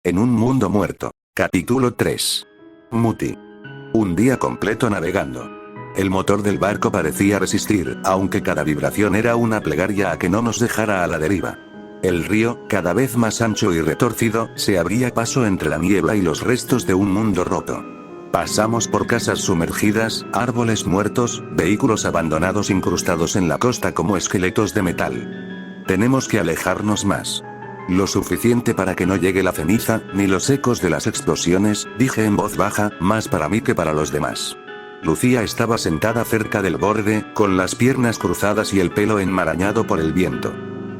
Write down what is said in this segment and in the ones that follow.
En un mundo muerto. Capítulo 3. Muti. Un día completo navegando. El motor del barco parecía resistir, aunque cada vibración era una plegaria a que no nos dejara a la deriva. El río, cada vez más ancho y retorcido, se abría paso entre la niebla y los restos de un mundo roto. Pasamos por casas sumergidas, árboles muertos, vehículos abandonados incrustados en la costa como esqueletos de metal. Tenemos que alejarnos más. Lo suficiente para que no llegue la ceniza, ni los ecos de las explosiones, dije en voz baja, más para mí que para los demás. Lucía estaba sentada cerca del borde, con las piernas cruzadas y el pelo enmarañado por el viento.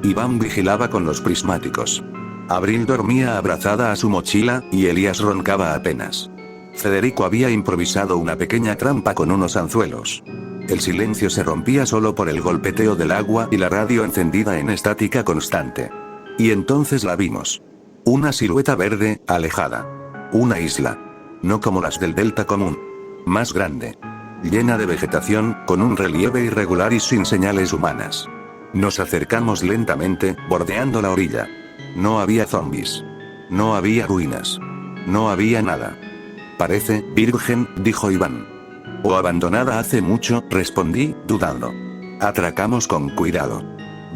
Iván vigilaba con los prismáticos. Abril dormía abrazada a su mochila, y Elías roncaba apenas. Federico había improvisado una pequeña trampa con unos anzuelos. El silencio se rompía solo por el golpeteo del agua y la radio encendida en estática constante. Y entonces la vimos. Una silueta verde, alejada. Una isla. No como las del delta común. Más grande. Llena de vegetación, con un relieve irregular y sin señales humanas. Nos acercamos lentamente, bordeando la orilla. No había zombies. No había ruinas. No había nada. Parece virgen, dijo Iván. O abandonada hace mucho, respondí, dudando. Atracamos con cuidado.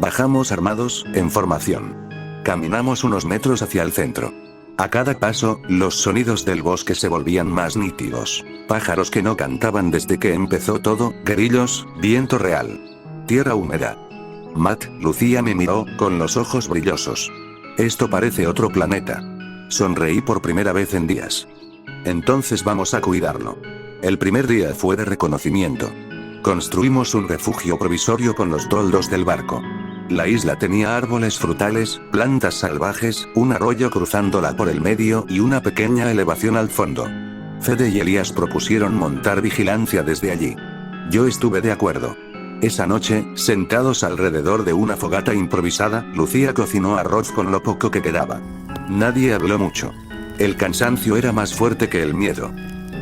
Bajamos armados, en formación. Caminamos unos metros hacia el centro. A cada paso, los sonidos del bosque se volvían más nítidos. Pájaros que no cantaban desde que empezó todo, grillos, viento real. Tierra húmeda. Matt, Lucía me miró, con los ojos brillosos. Esto parece otro planeta. Sonreí por primera vez en días. Entonces vamos a cuidarlo. El primer día fue de reconocimiento. Construimos un refugio provisorio con los toldos del barco. La isla tenía árboles frutales, plantas salvajes, un arroyo cruzándola por el medio y una pequeña elevación al fondo. Fede y Elías propusieron montar vigilancia desde allí. Yo estuve de acuerdo. Esa noche, sentados alrededor de una fogata improvisada, Lucía cocinó arroz con lo poco que quedaba. Nadie habló mucho. El cansancio era más fuerte que el miedo.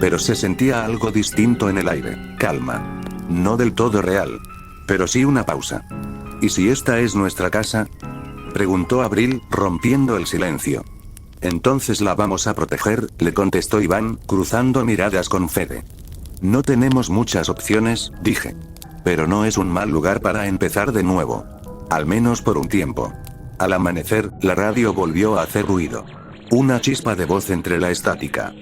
Pero se sentía algo distinto en el aire, calma. No del todo real. Pero sí una pausa. ¿Y si esta es nuestra casa?, preguntó Abril, rompiendo el silencio. Entonces la vamos a proteger, le contestó Iván, cruzando miradas con Fede. No tenemos muchas opciones, dije. Pero no es un mal lugar para empezar de nuevo. Al menos por un tiempo. Al amanecer, la radio volvió a hacer ruido. Una chispa de voz entre la estática.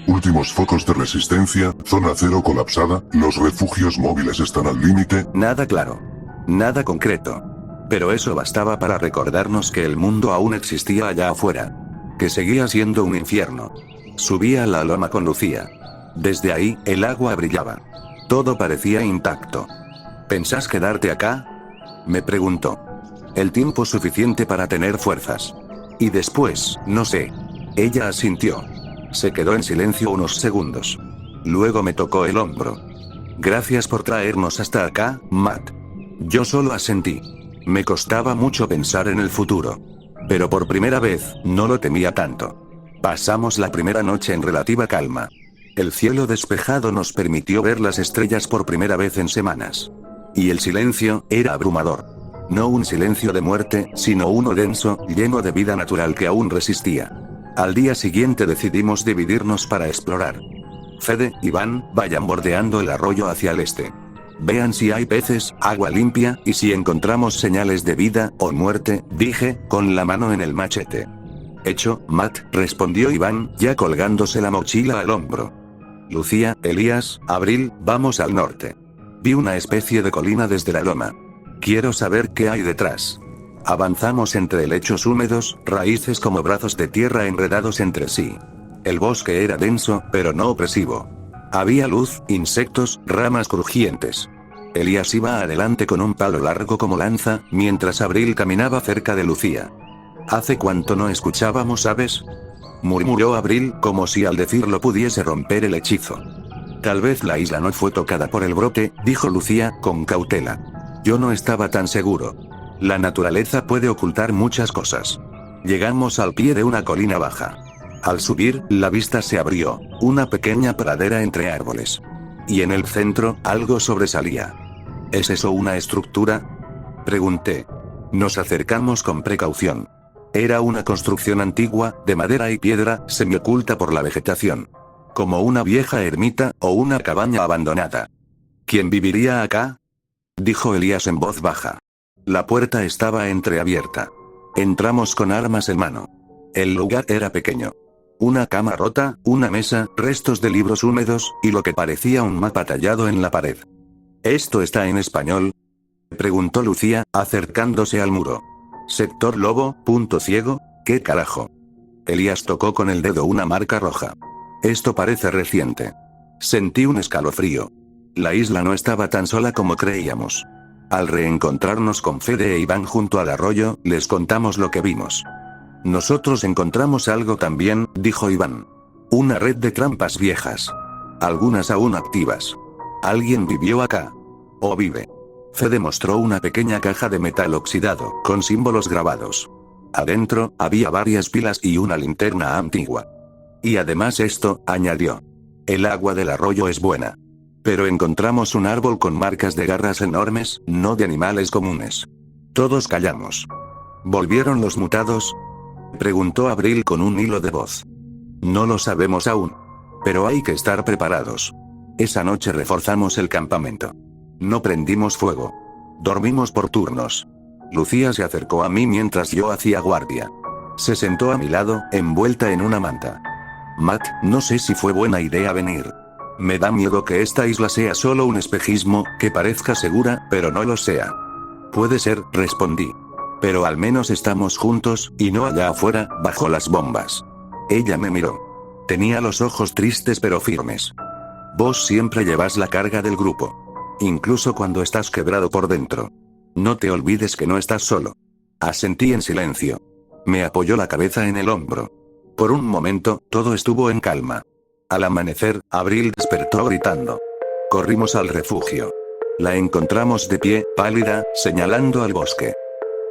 Últimos focos de resistencia, zona cero colapsada, los refugios móviles están al límite. Nada claro. Nada concreto. Pero eso bastaba para recordarnos que el mundo aún existía allá afuera. Que seguía siendo un infierno. Subí a la loma con Lucía. Desde ahí, el agua brillaba. Todo parecía intacto. ¿Pensás quedarte acá?, me preguntó. El tiempo suficiente para tener fuerzas. Y después, no sé. Ella asintió. Se quedó en silencio unos segundos. Luego me tocó el hombro. Gracias por traernos hasta acá, Matt. Yo solo asentí. Me costaba mucho pensar en el futuro. Pero por primera vez, no lo temía tanto. Pasamos la primera noche en relativa calma. El cielo despejado nos permitió ver las estrellas por primera vez en semanas. Y el silencio era abrumador. No un silencio de muerte, sino uno denso, lleno de vida natural que aún resistía. Al día siguiente decidimos dividirnos para explorar. Fede, Iván, vayan bordeando el arroyo hacia el este. Vean si hay peces, agua limpia, y si encontramos señales de vida o muerte, dije, con la mano en el machete. Hecho, Matt, respondió Iván, ya colgándose la mochila al hombro. Lucía, Elías, Abril, vamos al norte. Vi una especie de colina desde la loma. Quiero saber qué hay detrás. Avanzamos entre helechos húmedos, raíces como brazos de tierra enredados entre sí. El bosque era denso, pero no opresivo. Había luz, insectos, ramas crujientes. Elías iba adelante con un palo largo como lanza, mientras Abril caminaba cerca de Lucía. ¿Hace cuánto no escuchábamos, sabes?, murmuró Abril, como si al decirlo pudiese romper el hechizo. Tal vez la isla no fue tocada por el brote, dijo Lucía, con cautela. Yo no estaba tan seguro. La naturaleza puede ocultar muchas cosas. Llegamos al pie de una colina baja. Al subir, la vista se abrió, una pequeña pradera entre árboles. Y en el centro, algo sobresalía. ¿Es eso una estructura?, pregunté. Nos acercamos con precaución. Era una construcción antigua, de madera y piedra, semioculta por la vegetación. Como una vieja ermita, o una cabaña abandonada. ¿Quién viviría acá? Dijo Elías en voz baja. La puerta estaba entreabierta. Entramos con armas en mano. El lugar era pequeño. Una cama rota, una mesa, restos de libros húmedos, y lo que parecía un mapa tallado en la pared. ¿Esto está en español?, preguntó Lucía, acercándose al muro. Sector Lobo, punto ciego, ¿qué carajo? Elías tocó con el dedo una marca roja. Esto parece reciente. Sentí un escalofrío. La isla no estaba tan sola como creíamos. Al reencontrarnos con Fede e Iván junto al arroyo, les contamos lo que vimos. Nosotros encontramos algo también, dijo Iván. Una red de trampas viejas. Algunas aún activas. ¿Alguien vivió acá? ¿O vive? Fede mostró una pequeña caja de metal oxidado, con símbolos grabados. Adentro, había varias pilas y una linterna antigua. Y además esto, añadió. El agua del arroyo es buena. Pero encontramos un árbol con marcas de garras enormes, no de animales comunes. Todos callamos. ¿Volvieron los mutados?, preguntó Abril con un hilo de voz. No lo sabemos aún. Pero hay que estar preparados. Esa noche reforzamos el campamento. No prendimos fuego. Dormimos por turnos. Lucía se acercó a mí mientras yo hacía guardia. Se sentó a mi lado, envuelta en una manta. Matt, no sé si fue buena idea venir. Me da miedo que esta isla sea solo un espejismo, que parezca segura, pero no lo sea. Puede ser, respondí. Pero al menos estamos juntos, y no allá afuera, bajo las bombas. Ella me miró. Tenía los ojos tristes pero firmes. Vos siempre llevas la carga del grupo. Incluso cuando estás quebrado por dentro. No te olvides que no estás solo. Asentí en silencio. Me apoyó la cabeza en el hombro. Por un momento, todo estuvo en calma. Al amanecer, Abril despertó gritando. Corrimos al refugio. La encontramos de pie, pálida, señalando al bosque.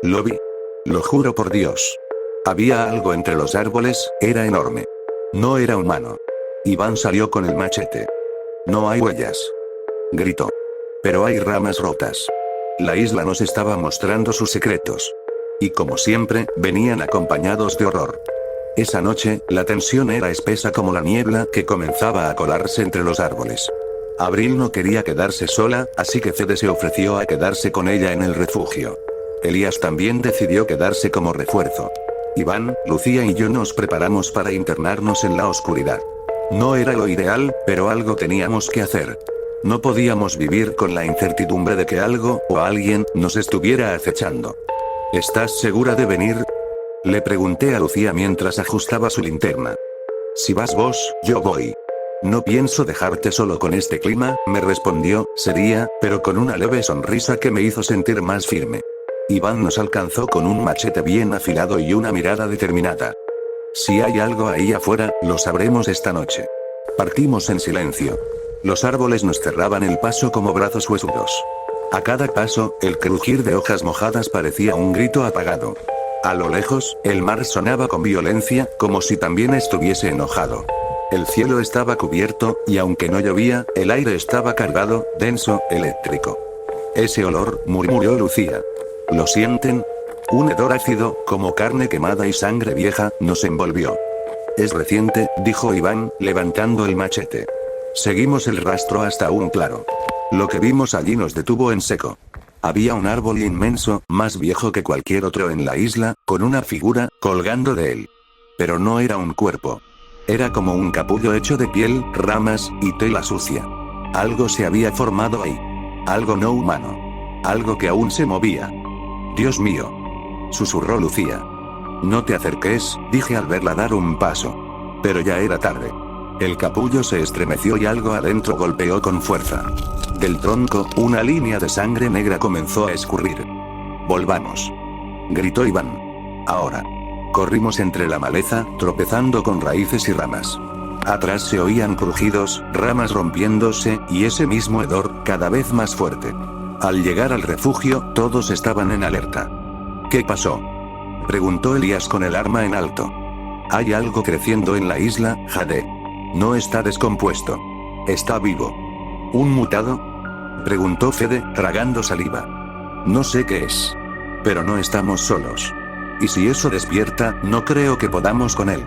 Lo vi. Lo juro por Dios. Había algo entre los árboles, era enorme. No era humano. Iván salió con el machete. No hay huellas. Gritó. Pero hay ramas rotas. La isla nos estaba mostrando sus secretos. Y como siempre, venían acompañados de horror. Esa noche, la tensión era espesa como la niebla que comenzaba a colarse entre los árboles. Abril no quería quedarse sola, así que Fede se ofreció a quedarse con ella en el refugio. Elías también decidió quedarse como refuerzo. Iván, Lucía y yo nos preparamos para internarnos en la oscuridad. No era lo ideal, pero algo teníamos que hacer. No podíamos vivir con la incertidumbre de que algo, o alguien, nos estuviera acechando. ¿Estás segura de venir?, le pregunté a Lucía mientras ajustaba su linterna. Si vas vos, yo voy. No pienso dejarte solo con este clima, me respondió, seria, pero con una leve sonrisa que me hizo sentir más firme. Iván nos alcanzó con un machete bien afilado y una mirada determinada. Si hay algo ahí afuera, lo sabremos esta noche. Partimos en silencio. Los árboles nos cerraban el paso como brazos huesudos. A cada paso, el crujir de hojas mojadas parecía un grito apagado. A lo lejos, el mar sonaba con violencia, como si también estuviese enojado. El cielo estaba cubierto, y aunque no llovía, el aire estaba cargado, denso, eléctrico. Ese olor, murmuró Lucía. ¿Lo sienten? Un hedor ácido, como carne quemada y sangre vieja, nos envolvió. Es reciente, dijo Iván, levantando el machete. Seguimos el rastro hasta un claro. Lo que vimos allí nos detuvo en seco. Había un árbol inmenso, más viejo que cualquier otro en la isla, con una figura, colgando de él. Pero no era un cuerpo. Era como un capullo hecho de piel, ramas, y tela sucia. Algo se había formado ahí. Algo no humano. Algo que aún se movía. Dios mío, susurró Lucía. No te acerques, dije al verla dar un paso. Pero ya era tarde. El capullo se estremeció y algo adentro golpeó con fuerza. Del tronco, una línea de sangre negra comenzó a escurrir. Volvamos, gritó Iván. Ahora. Corrimos entre la maleza, tropezando con raíces y ramas. Atrás se oían crujidos, ramas rompiéndose, y ese mismo hedor, cada vez más fuerte. Al llegar al refugio, todos estaban en alerta. ¿Qué pasó?, preguntó Elías con el arma en alto. Hay algo creciendo en la isla, Jade. No está descompuesto. Está vivo. ¿Un mutado?, preguntó Fede, tragando saliva. No sé qué es. Pero no estamos solos. Y si eso despierta, no creo que podamos con él.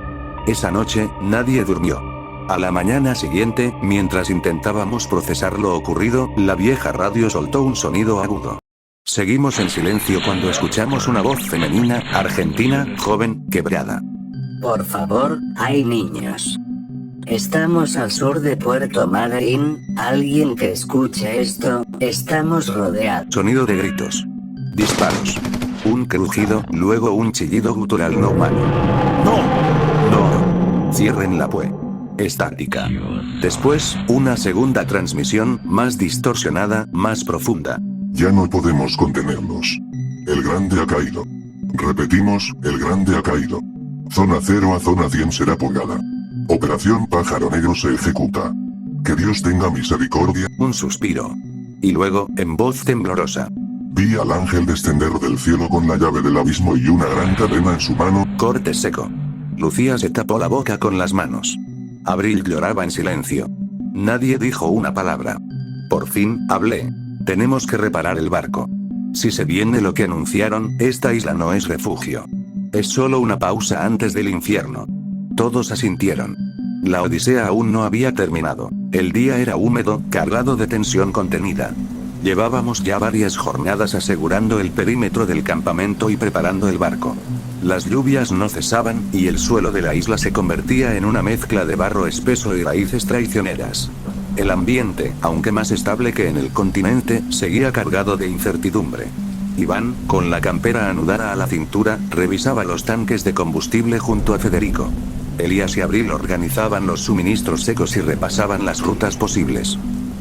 Esa noche, nadie durmió. A la mañana siguiente, mientras intentábamos procesar lo ocurrido, la vieja radio soltó un sonido agudo. Seguimos en silencio cuando escuchamos una voz femenina, argentina, joven, quebrada. Por favor, hay niños. Estamos al sur de Puerto Madryn, alguien que escuche esto, estamos rodeados. Sonido de gritos. Disparos. Un crujido, luego un chillido gutural no humano. ¡No! ¡No! Cierren la PUE. Estática. Después, una segunda transmisión, más distorsionada, más profunda. Ya no podemos contenerlos. El grande ha caído. Repetimos, el grande ha caído. Zona 0 a zona 100 será purgada. Operación Pájaro Negro se ejecuta. Que Dios tenga misericordia. Un suspiro. Y luego, en voz temblorosa. Vi al ángel descender del cielo con la llave del abismo y una gran cadena en su mano. Corte seco. Lucía se tapó la boca con las manos. Abril lloraba en silencio. Nadie dijo una palabra. Por fin, hablé. Tenemos que reparar el barco. Si se viene lo que anunciaron, esta isla no es refugio. Es solo una pausa antes del infierno. Todos asintieron. La odisea aún no había terminado. El día era húmedo, cargado de tensión contenida. Llevábamos ya varias jornadas asegurando el perímetro del campamento y preparando el barco. Las lluvias no cesaban, y el suelo de la isla se convertía en una mezcla de barro espeso y raíces traicioneras. El ambiente, aunque más estable que en el continente, seguía cargado de incertidumbre. Iván, con la campera anudada a la cintura, revisaba los tanques de combustible junto a Federico. Elías y Abril organizaban los suministros secos y repasaban las rutas posibles.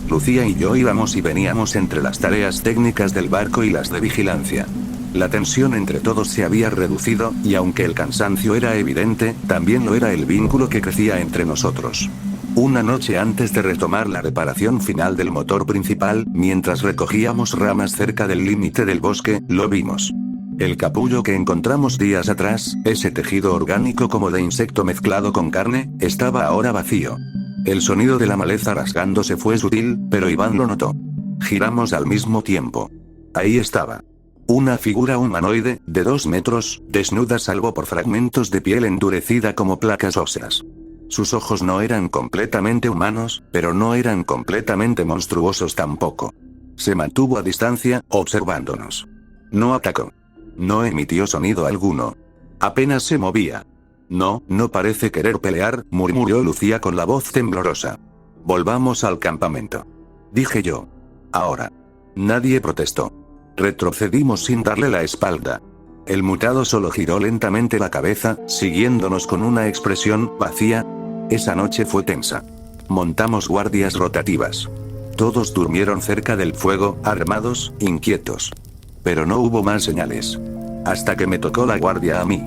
Lucía y yo íbamos y veníamos entre las tareas técnicas del barco y las de vigilancia. La tensión entre todos se había reducido, y aunque el cansancio era evidente, también lo era el vínculo que crecía entre nosotros. Una noche antes de retomar la reparación final del motor principal, mientras recogíamos ramas cerca del límite del bosque, lo vimos. El capullo que encontramos días atrás, ese tejido orgánico como de insecto mezclado con carne, estaba ahora vacío. El sonido de la maleza rasgándose fue sutil, pero Iván lo notó. Giramos al mismo tiempo. Ahí estaba. Una figura humanoide, de 2 metros, desnuda salvo por fragmentos de piel endurecida como placas óseas. Sus ojos no eran completamente humanos, pero no eran completamente monstruosos tampoco. Se mantuvo a distancia, observándonos. No atacó. No emitió sonido alguno. Apenas se movía. No parece querer pelear, murmuró Lucía con la voz temblorosa. Volvamos al campamento. Dije yo. Ahora. Nadie protestó. Retrocedimos sin darle la espalda. El mutado solo giró lentamente la cabeza, siguiéndonos con una expresión vacía. Esa noche fue tensa. Montamos guardias rotativas. Todos durmieron cerca del fuego, armados, inquietos. Pero no hubo más señales. Hasta que me tocó la guardia a mí.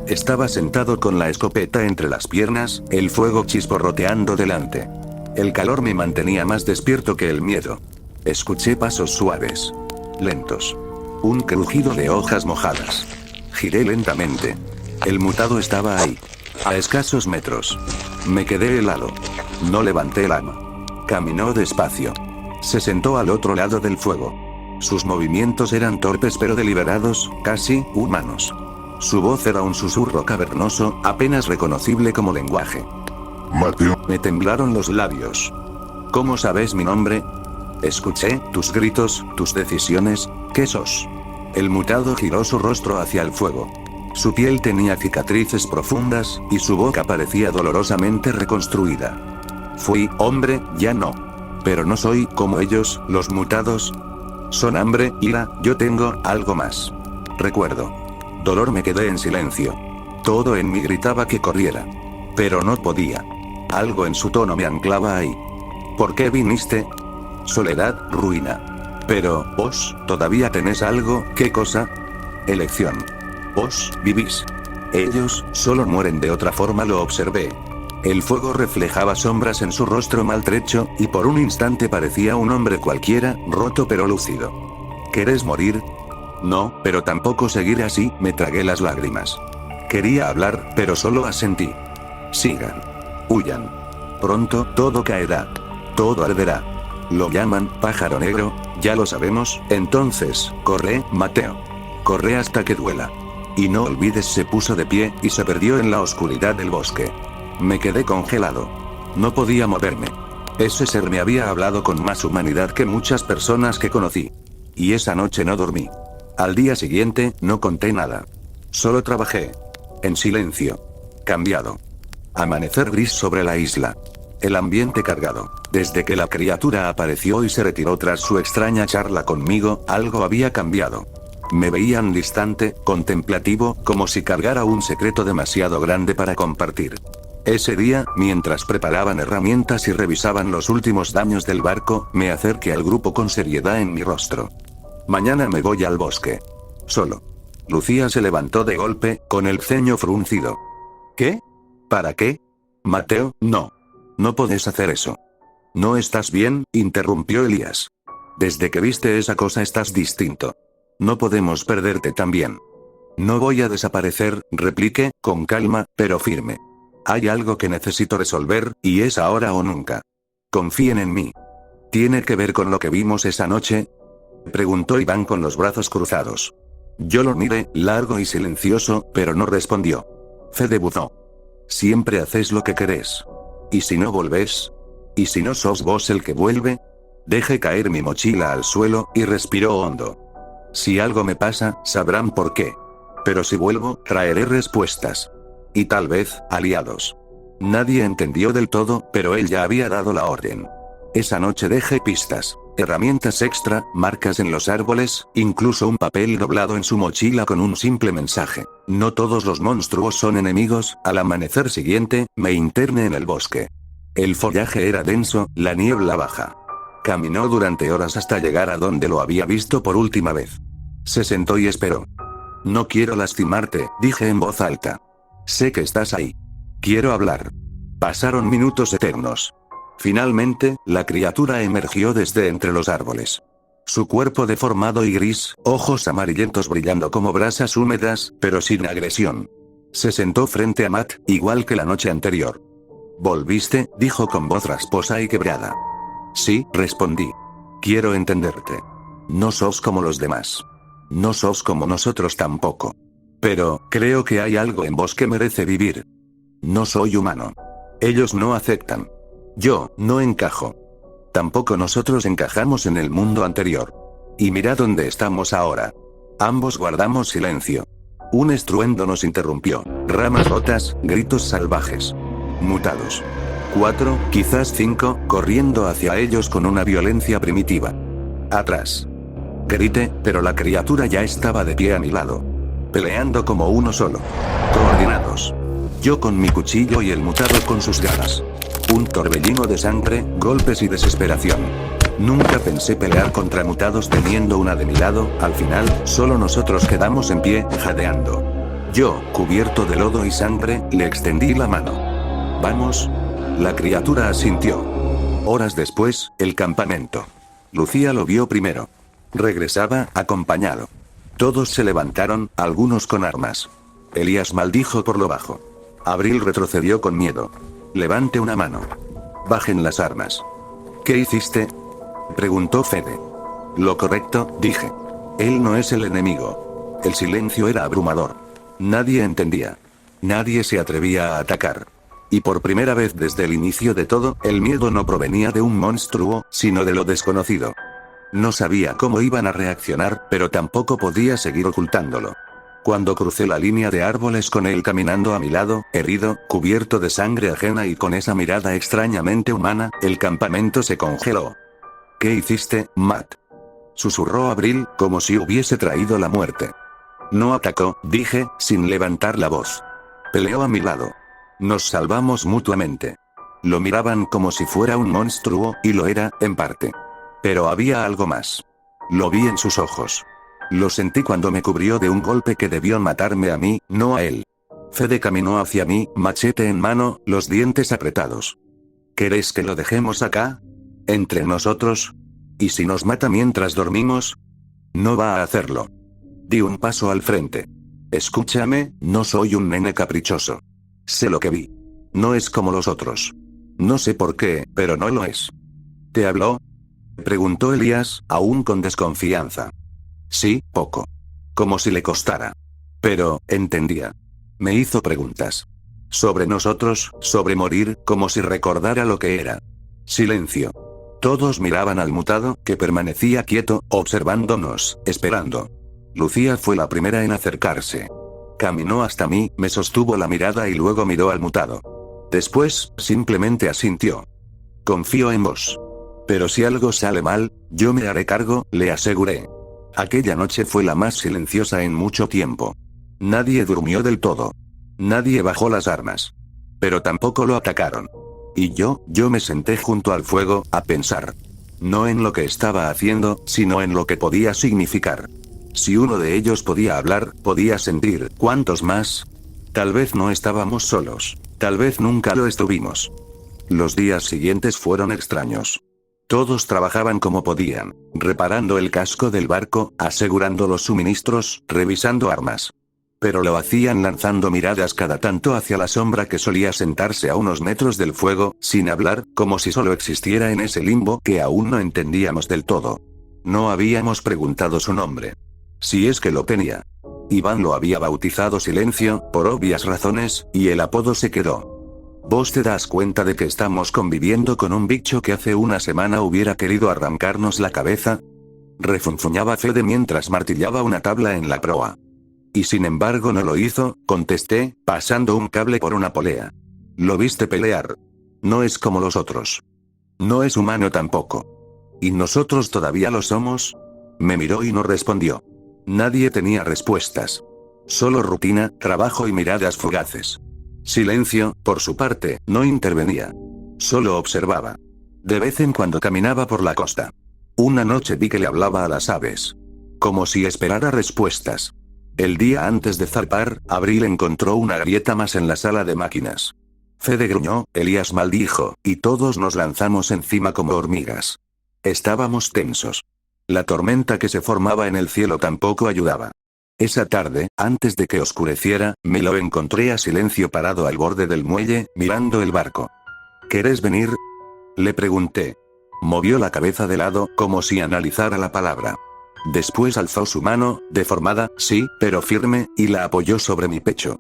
Estaba sentado con la escopeta entre las piernas, el fuego chisporroteando delante. El calor me mantenía más despierto que el miedo. Escuché pasos suaves. Lentos. Un crujido de hojas mojadas. Giré lentamente. El mutado estaba ahí. A escasos metros. Me quedé helado. No levanté el arma. Caminó despacio. Se sentó al otro lado del fuego. Sus movimientos eran torpes pero deliberados, casi humanos. Su voz era un susurro cavernoso, apenas reconocible como lenguaje. Mateo. Me temblaron los labios. ¿Cómo sabes mi nombre? Escuché tus gritos, tus decisiones. ¿Qué sos? El mutado giró su rostro hacia el fuego. Su piel tenía cicatrices profundas, y su boca parecía dolorosamente reconstruida. Fui hombre, ya no. Pero no soy como ellos, los mutados. Son hambre, ira, yo tengo algo más. Recuerdo. Dolor. Me quedé en silencio. Todo en mí gritaba que corriera. Pero no podía. Algo en su tono me anclaba ahí. ¿Por qué viniste? Soledad, ruina. Pero, vos, todavía tenés algo, ¿qué cosa? Elección. Vos, vivís. Ellos, solo mueren de otra forma, lo observé. El fuego reflejaba sombras en su rostro maltrecho, y por un instante parecía un hombre cualquiera, roto pero lúcido. ¿Querés morir? No, pero tampoco seguir así, me tragué las lágrimas. Quería hablar, pero solo asentí. Sigan. Huyan. Pronto, todo caerá. Todo arderá. Lo llaman pájaro negro, ya lo sabemos, entonces, corre, Mateo. Corre hasta que duela. Y no olvides, se puso de pie y se perdió en la oscuridad del bosque. Me quedé congelado. No podía moverme. Ese ser me había hablado con más humanidad que muchas personas que conocí. Y esa noche no dormí. Al día siguiente, no conté nada. Solo trabajé. En silencio. Cambiado. Amanecer gris sobre la isla. El ambiente cargado. Desde que la criatura apareció y se retiró tras su extraña charla conmigo, algo había cambiado. Me veían distante, contemplativo, como si cargara un secreto demasiado grande para compartir. Ese día, mientras preparaban herramientas y revisaban los últimos daños del barco, me acerqué al grupo con seriedad en mi rostro. Mañana me voy al bosque. Solo. Lucía se levantó de golpe, con el ceño fruncido. ¿Qué? ¿Para qué? Mateo, no. No podés hacer eso. ¿No estás bien?, interrumpió Elías. Desde que viste esa cosa estás distinto. No podemos perderte también. No voy a desaparecer, repliqué, con calma, pero firme. Hay algo que necesito resolver, y es ahora o nunca. Confíen en mí. ¿Tiene que ver con lo que vimos esa noche?, preguntó Iván con los brazos cruzados. Yo lo miré, largo y silencioso, pero no respondió. Fede buzó. Siempre haces lo que querés. ¿Y si no volvés? ¿Y si no sos vos el que vuelve? Dejé caer mi mochila al suelo, y respiró hondo. Si algo me pasa, sabrán por qué. Pero si vuelvo, traeré respuestas. Y tal vez, aliados. Nadie entendió del todo, pero él ya había dado la orden. Esa noche dejé pistas, herramientas extra, marcas en los árboles, incluso un papel doblado en su mochila con un simple mensaje. No todos los monstruos son enemigos. Al amanecer siguiente, me interné en el bosque. El follaje era denso, la niebla baja. Caminó durante horas hasta llegar a donde lo había visto por última vez. Se sentó y esperó. No quiero lastimarte, dije en voz alta. Sé que estás ahí. Quiero hablar. Pasaron minutos eternos. Finalmente, la criatura emergió desde entre los árboles. Su cuerpo deformado y gris, ojos amarillentos brillando como brasas húmedas, pero sin agresión. Se sentó frente a Matt, igual que la noche anterior. ¿Volviste?, dijo con voz rasposa y quebrada. Sí, respondí. Quiero entenderte. No sos como los demás. No sos como nosotros tampoco. Pero, creo que hay algo en vos que merece vivir. No soy humano. Ellos no aceptan. Yo, no encajo. Tampoco nosotros encajamos en el mundo anterior. Y mira dónde estamos ahora. Ambos guardamos silencio. Un estruendo nos interrumpió. Ramas rotas, gritos salvajes. Mutados. 4, quizás 5, corriendo hacia ellos con una violencia primitiva. Atrás. Grité, pero la criatura ya estaba de pie a mi lado. Peleando como uno solo. Coordinados. Yo con mi cuchillo y el mutado con sus garras. Un torbellino de sangre, golpes y desesperación. Nunca pensé pelear contra mutados teniendo una de mi lado. Al final, solo nosotros quedamos en pie, jadeando. Yo, cubierto de lodo y sangre, le extendí la mano. ¿Vamos? La criatura asintió. Horas después, el campamento. Lucía lo vio primero. Regresaba, acompañado. Todos se levantaron, algunos con armas. Elías maldijo por lo bajo. Abril retrocedió con miedo. Levante una mano. Bajen las armas. ¿Qué hiciste?, preguntó Fede. Lo correcto, dije. Él no es el enemigo. El silencio era abrumador. Nadie entendía. Nadie se atrevía a atacar. Y por primera vez desde el inicio de todo, el miedo no provenía de un monstruo, sino de lo desconocido. No sabía cómo iban a reaccionar, pero tampoco podía seguir ocultándolo. Cuando crucé la línea de árboles con él caminando a mi lado, herido, cubierto de sangre ajena y con esa mirada extrañamente humana, el campamento se congeló. ¿Qué hiciste, Matt?, susurró Abril, como si hubiese traído la muerte. No atacó, dije, sin levantar la voz. Peleó a mi lado. Nos salvamos mutuamente. Lo miraban como si fuera un monstruo, y lo era, en parte. Pero había algo más. Lo vi en sus ojos. Lo sentí cuando me cubrió de un golpe que debió matarme a mí, no a él. Fede caminó hacia mí, machete en mano, los dientes apretados. ¿Querés que lo dejemos acá? ¿Entre nosotros? ¿Y si nos mata mientras dormimos? No va a hacerlo. Di un paso al frente. Escúchame, no soy un nene caprichoso. Sé lo que vi. No es como los otros. No sé por qué, pero no lo es. ¿Te habló?, preguntó Elías, aún con desconfianza. Sí, poco. Como si le costara. Pero, entendía. Me hizo preguntas. Sobre nosotros, sobre morir, como si recordara lo que era. Silencio. Todos miraban al mutado, que permanecía quieto, observándonos, esperando. Lucía fue la primera en acercarse. Caminó hasta mí, me sostuvo la mirada y luego miró al mutado. Después, simplemente asintió. Confío en vos. Pero si algo sale mal, yo me haré cargo, le aseguré. Aquella noche fue la más silenciosa en mucho tiempo. Nadie durmió del todo. Nadie bajó las armas. Pero tampoco lo atacaron. Y yo me senté junto al fuego, a pensar. No en lo que estaba haciendo, sino en lo que podía significar. Si uno de ellos podía hablar, podía sentir, ¿cuántos más? Tal vez no estábamos solos. Tal vez nunca lo estuvimos. Los días siguientes fueron extraños. Todos trabajaban como podían, reparando el casco del barco, asegurando los suministros, revisando armas. Pero lo hacían lanzando miradas cada tanto hacia la sombra que solía sentarse a unos metros del fuego, sin hablar, como si solo existiera en ese limbo que aún no entendíamos del todo. No habíamos preguntado su nombre. Si es que lo tenía. Iván lo había bautizado Silencio, por obvias razones, y el apodo se quedó. ¿Vos te das cuenta de que estamos conviviendo con un bicho que hace una semana hubiera querido arrancarnos la cabeza? Refunfuñaba Fede mientras martillaba una tabla en la proa. Y sin embargo no lo hizo, contesté, pasando un cable por una polea. ¿Lo viste pelear? No es como los otros. No es humano tampoco. ¿Y nosotros todavía lo somos? Me miró y no respondió. Nadie tenía respuestas. Solo rutina, trabajo y miradas fugaces. Silencio, por su parte, no intervenía. Solo observaba. De vez en cuando caminaba por la costa. Una noche vi que le hablaba a las aves. Como si esperara respuestas. El día antes de zarpar, Abril encontró una grieta más en la sala de máquinas. Fede gruñó, Elías maldijo, y todos nos lanzamos encima como hormigas. Estábamos tensos. La tormenta que se formaba en el cielo tampoco ayudaba. Esa tarde, antes de que oscureciera, me lo encontré a Silencio parado al borde del muelle, mirando el barco. ¿Querés venir? Le pregunté. Movió la cabeza de lado, como si analizara la palabra. Después alzó su mano, deformada, sí, pero firme, y la apoyó sobre mi pecho.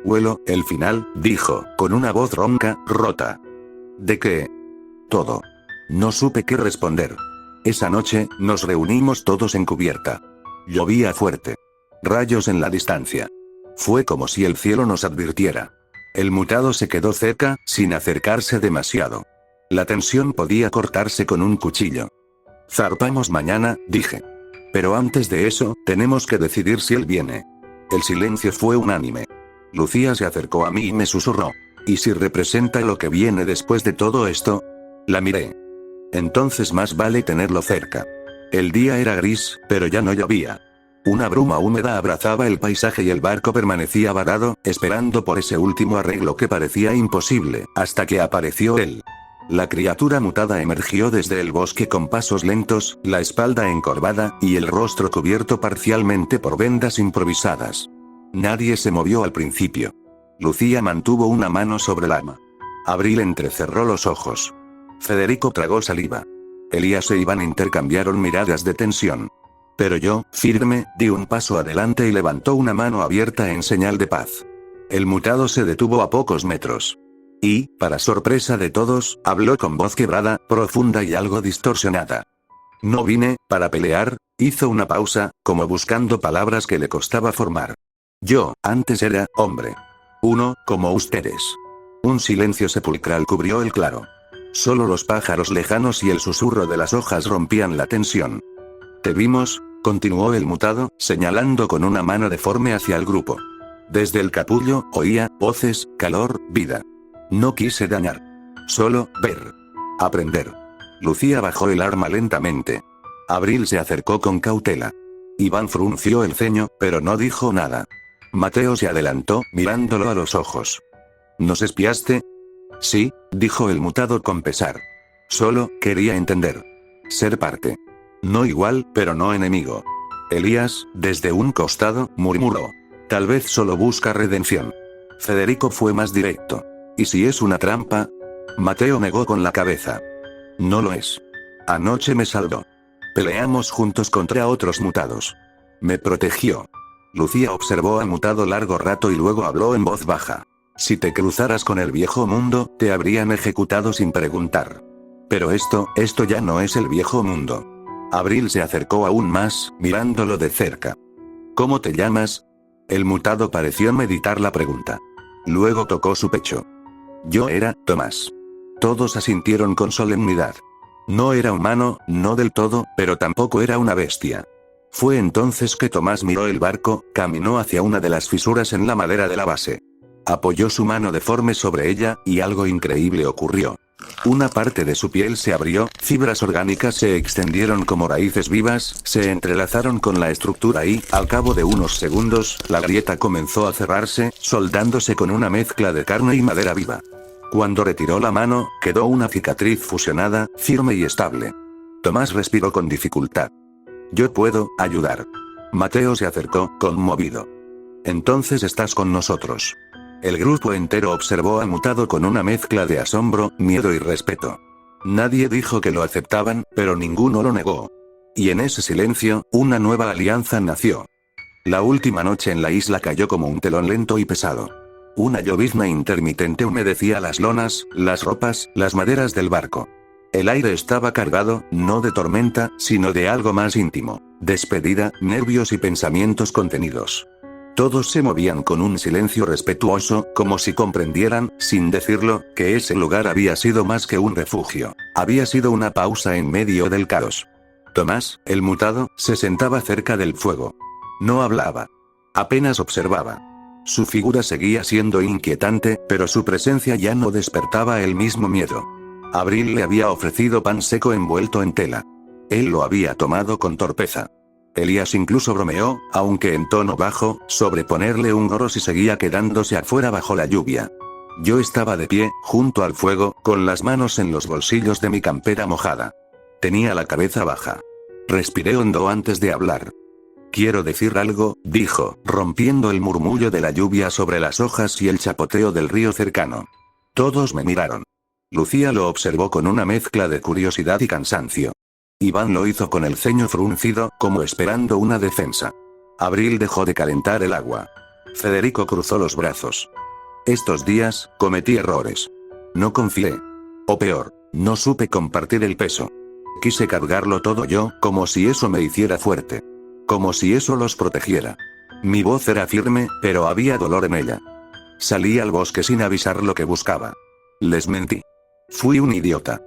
Huelo, el final, dijo, con una voz ronca, rota. ¿De qué? Todo. No supe qué responder. Esa noche, nos reunimos todos en cubierta. Llovía fuerte. Rayos en la distancia. Fue como si el cielo nos advirtiera. El mutado se quedó cerca, sin acercarse demasiado. La tensión podía cortarse con un cuchillo. Zarpamos mañana, dije. Pero antes de eso, tenemos que decidir si él viene. El silencio fue unánime. Lucía se acercó a mí y me susurró. ¿Y si representa lo que viene después de todo esto? La miré. Entonces más vale tenerlo cerca. El día era gris, pero ya no llovía. Una bruma húmeda abrazaba el paisaje y el barco permanecía varado, esperando por ese último arreglo que parecía imposible, hasta que apareció él. La criatura mutada emergió desde el bosque con pasos lentos, la espalda encorvada, y el rostro cubierto parcialmente por vendas improvisadas. Nadie se movió al principio. Lucía mantuvo una mano sobre la arma. Abril entrecerró los ojos. Federico tragó saliva. Elías e Iván intercambiaron miradas de tensión. Pero yo, firme, di un paso adelante y levantó una mano abierta en señal de paz. El mutado se detuvo a pocos metros. Y, para sorpresa de todos, habló con voz quebrada, profunda y algo distorsionada. No vine, para pelear, hizo una pausa, como buscando palabras que le costaba formar. Yo, antes era, hombre. Uno, como ustedes. Un silencio sepulcral cubrió el claro. Solo los pájaros lejanos y el susurro de las hojas rompían la tensión. Te vimos, continuó el mutado, señalando con una mano deforme hacia el grupo. Desde el capullo, oía, voces, calor, vida. No quise dañar. Solo, ver. Aprender. Lucía bajó el arma lentamente. Abril se acercó con cautela. Iván frunció el ceño, pero no dijo nada. Mateo se adelantó, mirándolo a los ojos. ¿Nos espiaste? Sí, dijo el mutado con pesar. Solo, quería entender. Ser parte. No igual, pero no enemigo. Elías, desde un costado, murmuró. Tal vez solo busca redención. Federico fue más directo. ¿Y si es una trampa? Mateo negó con la cabeza. No lo es. Anoche me salvó. Peleamos juntos contra otros mutados. Me protegió. Lucía observó al mutado largo rato y luego habló en voz baja. Si te cruzaras con el viejo mundo, te habrían ejecutado sin preguntar. Pero esto ya no es el viejo mundo. Abril se acercó aún más, mirándolo de cerca. ¿Cómo te llamas? El mutado pareció meditar la pregunta. Luego tocó su pecho. Yo era Tomás. Todos asintieron con solemnidad. No era humano, no del todo, pero tampoco era una bestia. Fue entonces que Tomás miró el barco, caminó hacia una de las fisuras en la madera de la base. Apoyó su mano deforme sobre ella, y algo increíble ocurrió. Una parte de su piel se abrió, fibras orgánicas se extendieron como raíces vivas, se entrelazaron con la estructura y, al cabo de unos segundos, la grieta comenzó a cerrarse, soldándose con una mezcla de carne y madera viva. Cuando retiró la mano, quedó una cicatriz fusionada, firme y estable. Tomás respiró con dificultad. Yo puedo ayudar. Mateo se acercó, conmovido. Entonces estás con nosotros. El grupo entero observó al mutado con una mezcla de asombro, miedo y respeto. Nadie dijo que lo aceptaban, pero ninguno lo negó. Y en ese silencio, una nueva alianza nació. La última noche en la isla cayó como un telón lento y pesado. Una llovizna intermitente humedecía las lonas, las ropas, las maderas del barco. El aire estaba cargado, no de tormenta, sino de algo más íntimo, despedida, nervios y pensamientos contenidos. Todos se movían con un silencio respetuoso, como si comprendieran, sin decirlo, que ese lugar había sido más que un refugio. Había sido una pausa en medio del caos. Tomás, el mutado, se sentaba cerca del fuego. No hablaba. Apenas observaba. Su figura seguía siendo inquietante, pero su presencia ya no despertaba el mismo miedo. Abril le había ofrecido pan seco envuelto en tela. Él lo había tomado con torpeza. Elías incluso bromeó, aunque en tono bajo, sobre ponerle un gorro si seguía quedándose afuera bajo la lluvia. Yo estaba de pie, junto al fuego, con las manos en los bolsillos de mi campera mojada. Tenía la cabeza baja. Respiré hondo antes de hablar. Quiero decir algo, dijo, rompiendo el murmullo de la lluvia sobre las hojas y el chapoteo del río cercano. Todos me miraron. Lucía lo observó con una mezcla de curiosidad y cansancio. Iván lo hizo con el ceño fruncido, como esperando una defensa. Abril dejó de calentar el agua. Federico cruzó los brazos. Estos días, cometí errores. No confié. O peor, no supe compartir el peso. Quise cargarlo todo yo, como si eso me hiciera fuerte. Como si eso los protegiera. Mi voz era firme, pero había dolor en ella. Salí al bosque sin avisar lo que buscaba. Les mentí. Fui un idiota.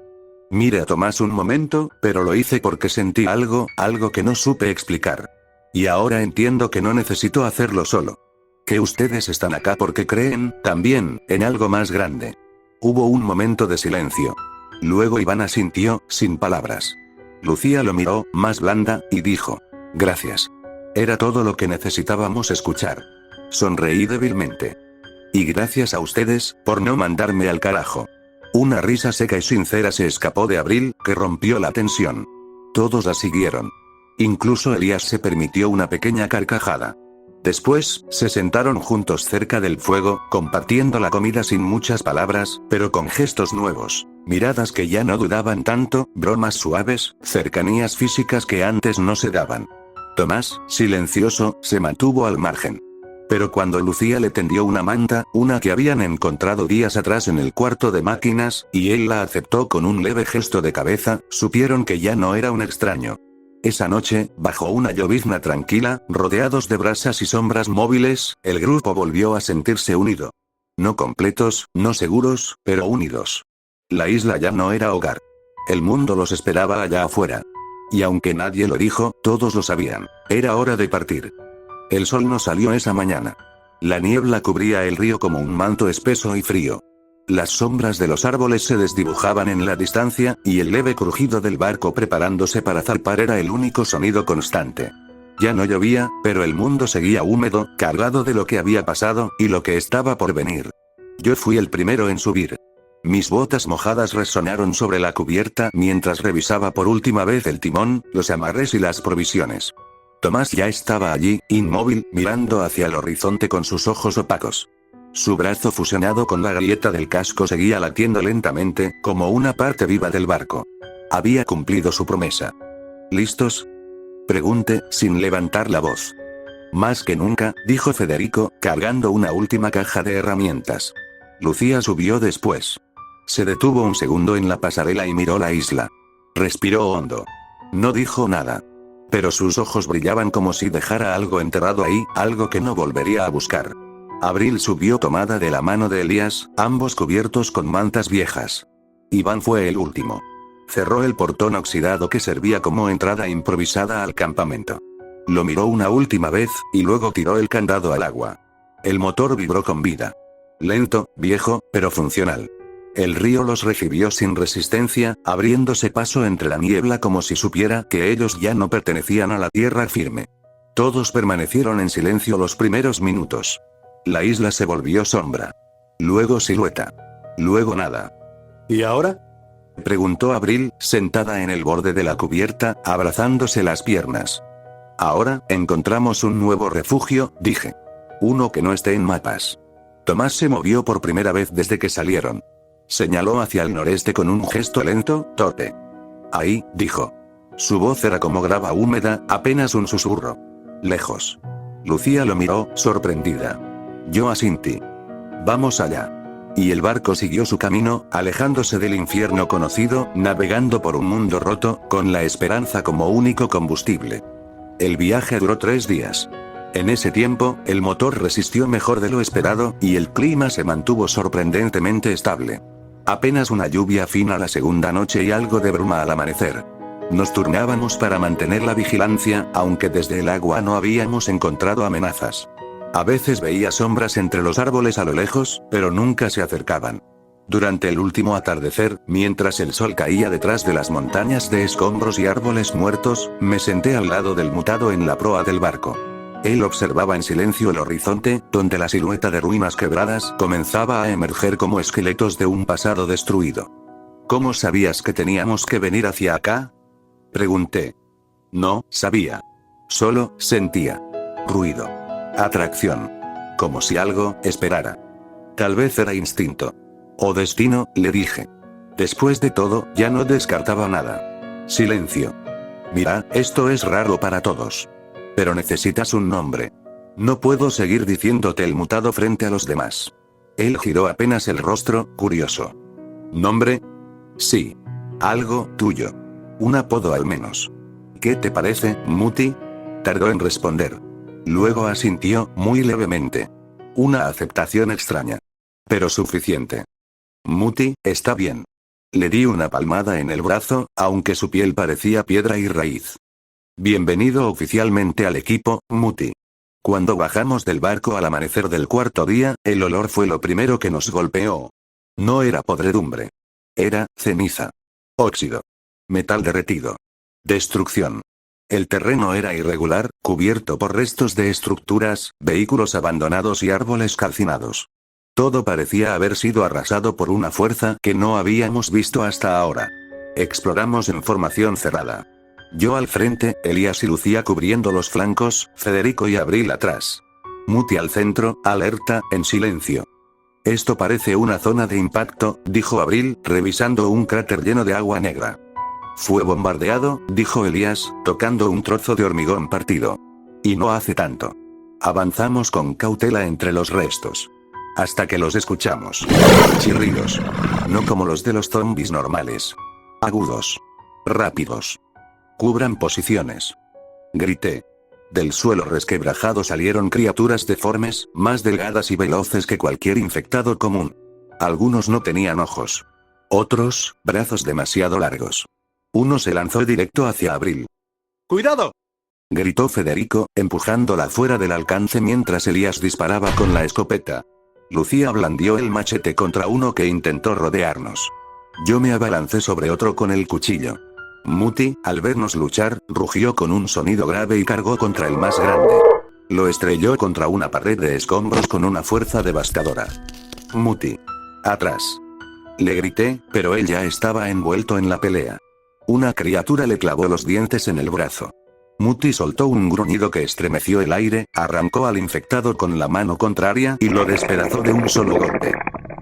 Mire a Tomás un momento, pero lo hice porque sentí algo que no supe explicar. Y ahora entiendo que no necesito hacerlo solo. Que ustedes están acá porque creen, también, en algo más grande. Hubo un momento de silencio. Luego Iván asintió, sin palabras. Lucía lo miró, más blanda, y dijo: gracias. Era todo lo que necesitábamos escuchar. Sonreí débilmente. Y gracias a ustedes, por no mandarme al carajo. Una risa seca y sincera se escapó de Abril, que rompió la tensión. Todos la siguieron. Incluso Elías se permitió una pequeña carcajada. Después, se sentaron juntos cerca del fuego, compartiendo la comida sin muchas palabras, pero con gestos nuevos, miradas que ya no dudaban tanto, bromas suaves, cercanías físicas que antes no se daban. Tomás, silencioso, se mantuvo al margen. Pero cuando Lucía le tendió una manta, una que habían encontrado días atrás en el cuarto de máquinas, y él la aceptó con un leve gesto de cabeza, supieron que ya no era un extraño. Esa noche, bajo una llovizna tranquila, rodeados de brasas y sombras móviles, el grupo volvió a sentirse unido. No completos, no seguros, pero unidos. La isla ya no era hogar. El mundo los esperaba allá afuera. Y aunque nadie lo dijo, todos lo sabían. Era hora de partir. El sol no salió esa mañana. La niebla cubría el río como un manto espeso y frío. Las sombras de los árboles se desdibujaban en la distancia, y el leve crujido del barco preparándose para zarpar era el único sonido constante. Ya no llovía, pero el mundo seguía húmedo, cargado de lo que había pasado, y lo que estaba por venir. Yo fui el primero en subir. Mis botas mojadas resonaron sobre la cubierta mientras revisaba por última vez el timón, los amarres y las provisiones. Tomás ya estaba allí, inmóvil, mirando hacia el horizonte con sus ojos opacos. Su brazo fusionado con la grieta del casco seguía latiendo lentamente, como una parte viva del barco. Había cumplido su promesa. ¿Listos? Pregunté, sin levantar la voz. Más que nunca, dijo Federico, cargando una última caja de herramientas. Lucía subió después. Se detuvo un segundo en la pasarela y miró la isla. Respiró hondo. No dijo nada. Pero sus ojos brillaban como si dejara algo enterrado ahí, algo que no volvería a buscar. Abril subió tomada de la mano de Elías, ambos cubiertos con mantas viejas. Iván fue el último. Cerró el portón oxidado que servía como entrada improvisada al campamento. Lo miró una última vez, y luego tiró el candado al agua. El motor vibró con vida. Lento, viejo, pero funcional. El río los recibió sin resistencia, abriéndose paso entre la niebla como si supiera que ellos ya no pertenecían a la tierra firme. Todos permanecieron en silencio los primeros minutos. La isla se volvió sombra. Luego silueta. Luego nada. ¿Y ahora? Preguntó Abril, sentada en el borde de la cubierta, abrazándose las piernas. Ahora, encontramos un nuevo refugio, dije. Uno que no esté en mapas. Tomás se movió por primera vez desde que salieron. Señaló hacia el noreste con un gesto lento, torpe. Ahí, dijo. Su voz era como grava húmeda, apenas un susurro. Lejos. Lucía lo miró, sorprendida. Yo asintí. Vamos allá. Y el barco siguió su camino, alejándose del infierno conocido, navegando por un mundo roto, con la esperanza como único combustible. El viaje duró 3 días. En ese tiempo, el motor resistió mejor de lo esperado, y el clima se mantuvo sorprendentemente estable. Apenas una lluvia fina la segunda noche y algo de bruma al amanecer. Nos turnábamos para mantener la vigilancia, aunque desde el agua no habíamos encontrado amenazas. A veces veía sombras entre los árboles a lo lejos, pero nunca se acercaban. Durante el último atardecer, mientras el sol caía detrás de las montañas de escombros y árboles muertos, me senté al lado del mutado en la proa del barco. Él observaba en silencio el horizonte, donde la silueta de ruinas quebradas comenzaba a emerger como esqueletos de un pasado destruido. ¿Cómo sabías que teníamos que venir hacia acá? Pregunté. No, sabía. Solo sentía. Ruido. Atracción. Como si algo esperara. Tal vez era instinto. O destino, le dije. Después de todo, ya no descartaba nada. Silencio. Mira, esto es raro para todos. Pero necesitas un nombre. No puedo seguir diciéndote el mutado frente a los demás. Él giró apenas el rostro, curioso. ¿Nombre? Sí. Algo tuyo. Un apodo al menos. ¿Qué te parece, Muti? Tardó en responder. Luego asintió, muy levemente. Una aceptación extraña. Pero suficiente. Muti, está bien. Le di una palmada en el brazo, aunque su piel parecía piedra y raíz. Bienvenido oficialmente al equipo, Muti. Cuando bajamos del barco al amanecer del 4.º día, el olor fue lo primero que nos golpeó. No era podredumbre. Era ceniza. Óxido. Metal derretido. Destrucción. El terreno era irregular, cubierto por restos de estructuras, vehículos abandonados y árboles calcinados. Todo parecía haber sido arrasado por una fuerza que no habíamos visto hasta ahora. Exploramos en formación cerrada. Yo al frente, Elías y Lucía cubriendo los flancos, Federico y Abril atrás. Muti al centro, alerta, en silencio. Esto parece una zona de impacto, dijo Abril, revisando un cráter lleno de agua negra. Fue bombardeado, dijo Elías, tocando un trozo de hormigón partido. Y no hace tanto. Avanzamos con cautela entre los restos. Hasta que los escuchamos. Chirridos. No como los de los zombies normales. Agudos. Rápidos. Cubran posiciones. Grité. Del suelo resquebrajado salieron criaturas deformes, más delgadas y veloces que cualquier infectado común. Algunos no tenían ojos. Otros, brazos demasiado largos. Uno se lanzó directo hacia Abril. ¡Cuidado! Gritó Federico, empujándola fuera del alcance mientras Elías disparaba con la escopeta. Lucía blandió el machete contra uno que intentó rodearnos. Yo me abalancé sobre otro con el cuchillo. Muti, al vernos luchar, rugió con un sonido grave y cargó contra el más grande. Lo estrelló contra una pared de escombros con una fuerza devastadora. Muti. Atrás. Le grité, pero él ya estaba envuelto en la pelea. Una criatura le clavó los dientes en el brazo. Muti soltó un gruñido que estremeció el aire, arrancó al infectado con la mano contraria y lo despedazó de un solo golpe.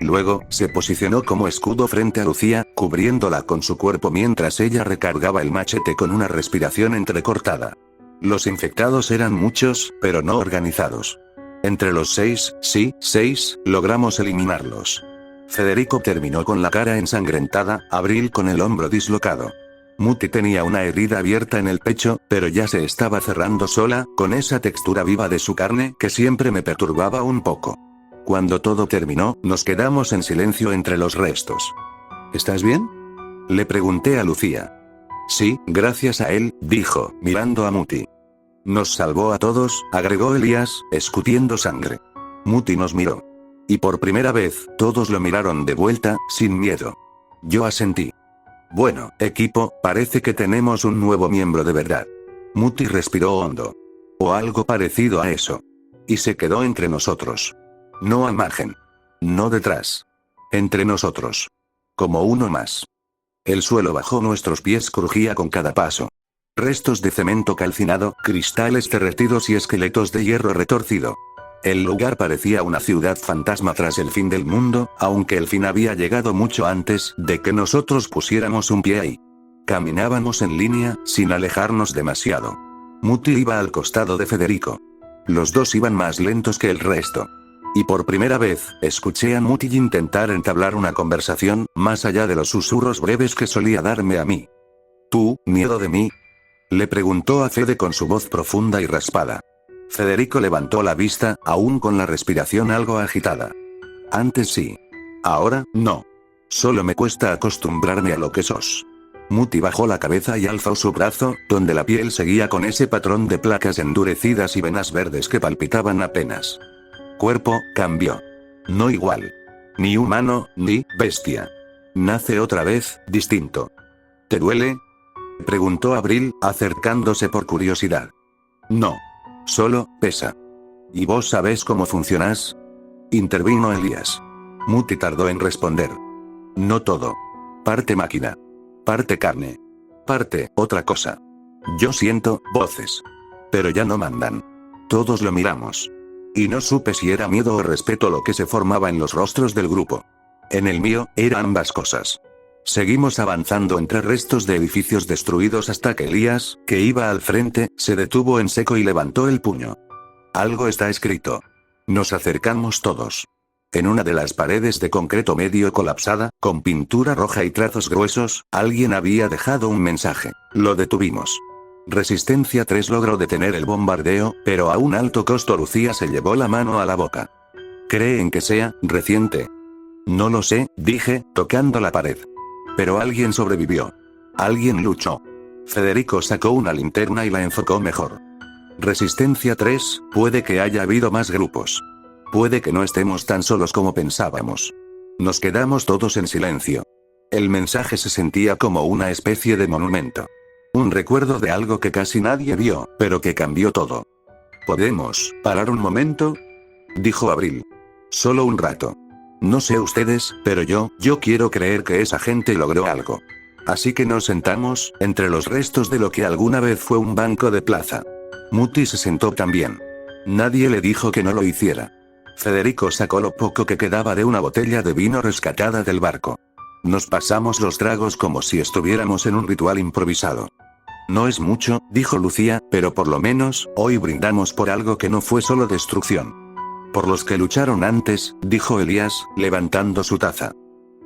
Luego, se posicionó como escudo frente a Lucía, cubriéndola con su cuerpo mientras ella recargaba el machete con una respiración entrecortada. Los infectados eran muchos, pero no organizados. Entre los 6, logramos eliminarlos. Federico terminó con la cara ensangrentada, Abril con el hombro dislocado. Muti tenía una herida abierta en el pecho, pero ya se estaba cerrando sola, con esa textura viva de su carne que siempre me perturbaba un poco. Cuando todo terminó, nos quedamos en silencio entre los restos. ¿Estás bien? Le pregunté a Lucía. Sí, gracias a él, dijo, mirando a Muti. Nos salvó a todos, agregó Elías, escupiendo sangre. Muti nos miró. Y por primera vez, todos lo miraron de vuelta, sin miedo. Yo asentí. Bueno, equipo, parece que tenemos un nuevo miembro de verdad. Muti respiró hondo. O algo parecido a eso. Y se quedó entre nosotros. No al margen. No detrás. Entre nosotros. Como uno más. El suelo bajo nuestros pies crujía con cada paso. Restos de cemento calcinado, cristales derretidos y esqueletos de hierro retorcido. El lugar parecía una ciudad fantasma tras el fin del mundo, aunque el fin había llegado mucho antes de que nosotros pusiéramos un pie ahí. Caminábamos en línea, sin alejarnos demasiado. Muti iba al costado de Federico. Los dos iban más lentos que el resto. Y por primera vez, escuché a Muti intentar entablar una conversación, más allá de los susurros breves que solía darme a mí. ¿Tú, miedo de mí? Le preguntó a Fede con su voz profunda y raspada. Federico levantó la vista, aún con la respiración algo agitada. Antes sí. Ahora, no. Solo me cuesta acostumbrarme a lo que sos. Muti bajó la cabeza y alzó su brazo, donde la piel seguía con ese patrón de placas endurecidas y venas verdes que palpitaban apenas. Cuerpo, cambió. No igual. Ni humano, ni bestia. Nace otra vez, distinto. ¿Te duele? Preguntó Abril, acercándose por curiosidad. No. Solo, pesa. ¿Y vos sabés cómo funcionás? Intervino Elías. Muti tardó en responder. No todo. Parte máquina. Parte carne. Parte, otra cosa. Yo siento, voces. Pero ya no mandan. Todos lo miramos. Y no supe si era miedo o respeto lo que se formaba en los rostros del grupo. En el mío, era ambas cosas. Seguimos avanzando entre restos de edificios destruidos hasta que Elías, que iba al frente, se detuvo en seco y levantó el puño. Algo está escrito. Nos acercamos todos. En una de las paredes de concreto medio colapsada, con pintura roja y trazos gruesos, alguien había dejado un mensaje. Lo detuvimos. Resistencia 3 logró detener el bombardeo, pero a un alto costo. Lucía se llevó la mano a la boca. ¿Creen que sea reciente? No lo sé, dije, tocando la pared. Pero alguien sobrevivió. Alguien luchó. Federico sacó una linterna y la enfocó mejor. Resistencia 3, puede que haya habido más grupos. Puede que no estemos tan solos como pensábamos. Nos quedamos todos en silencio. El mensaje se sentía como una especie de monumento. Un recuerdo de algo que casi nadie vio, pero que cambió todo. ¿Podemos parar un momento? Dijo Abril. Solo un rato. No sé ustedes, pero yo quiero creer que esa gente logró algo. Así que nos sentamos, entre los restos de lo que alguna vez fue un banco de plaza. Muti se sentó también. Nadie le dijo que no lo hiciera. Federico sacó lo poco que quedaba de una botella de vino rescatada del barco. Nos pasamos los tragos como si estuviéramos en un ritual improvisado. No es mucho, dijo Lucía, pero por lo menos, hoy brindamos por algo que no fue solo destrucción. Por los que lucharon antes, dijo Elías, levantando su taza.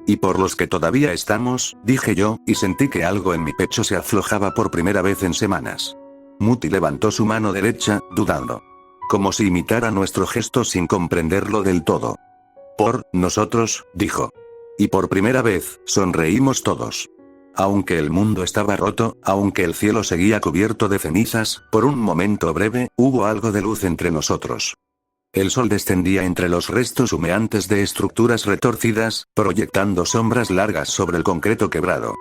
Y por los que todavía estamos, dije yo, y sentí que algo en mi pecho se aflojaba por primera vez en semanas. Muti levantó su mano derecha, dudando. Como si imitara nuestro gesto sin comprenderlo del todo. Por nosotros, dijo. Y por primera vez, sonreímos todos. Aunque el mundo estaba roto, aunque el cielo seguía cubierto de cenizas, por un momento breve, hubo algo de luz entre nosotros. El sol descendía entre los restos humeantes de estructuras retorcidas, proyectando sombras largas sobre el concreto quebrado.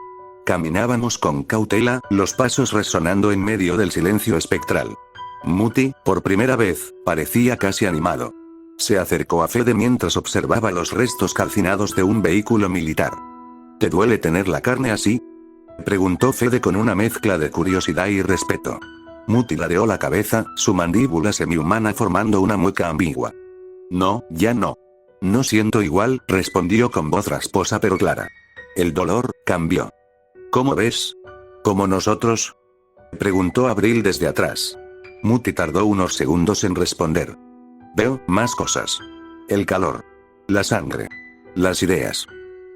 Caminábamos con cautela, los pasos resonando en medio del silencio espectral. Muti, por primera vez, parecía casi animado. Se acercó a Fede mientras observaba los restos calcinados de un vehículo militar. ¿Te duele tener la carne así? Preguntó Fede con una mezcla de curiosidad y respeto. Muti ladeó la cabeza, su mandíbula semihumana formando una mueca ambigua. No, ya no. No siento igual, respondió con voz rasposa pero clara. El dolor cambió. ¿Cómo ves? ¿Como nosotros? Preguntó Abril desde atrás. Muti tardó unos segundos en responder. Veo más cosas. El calor. La sangre. Las ideas.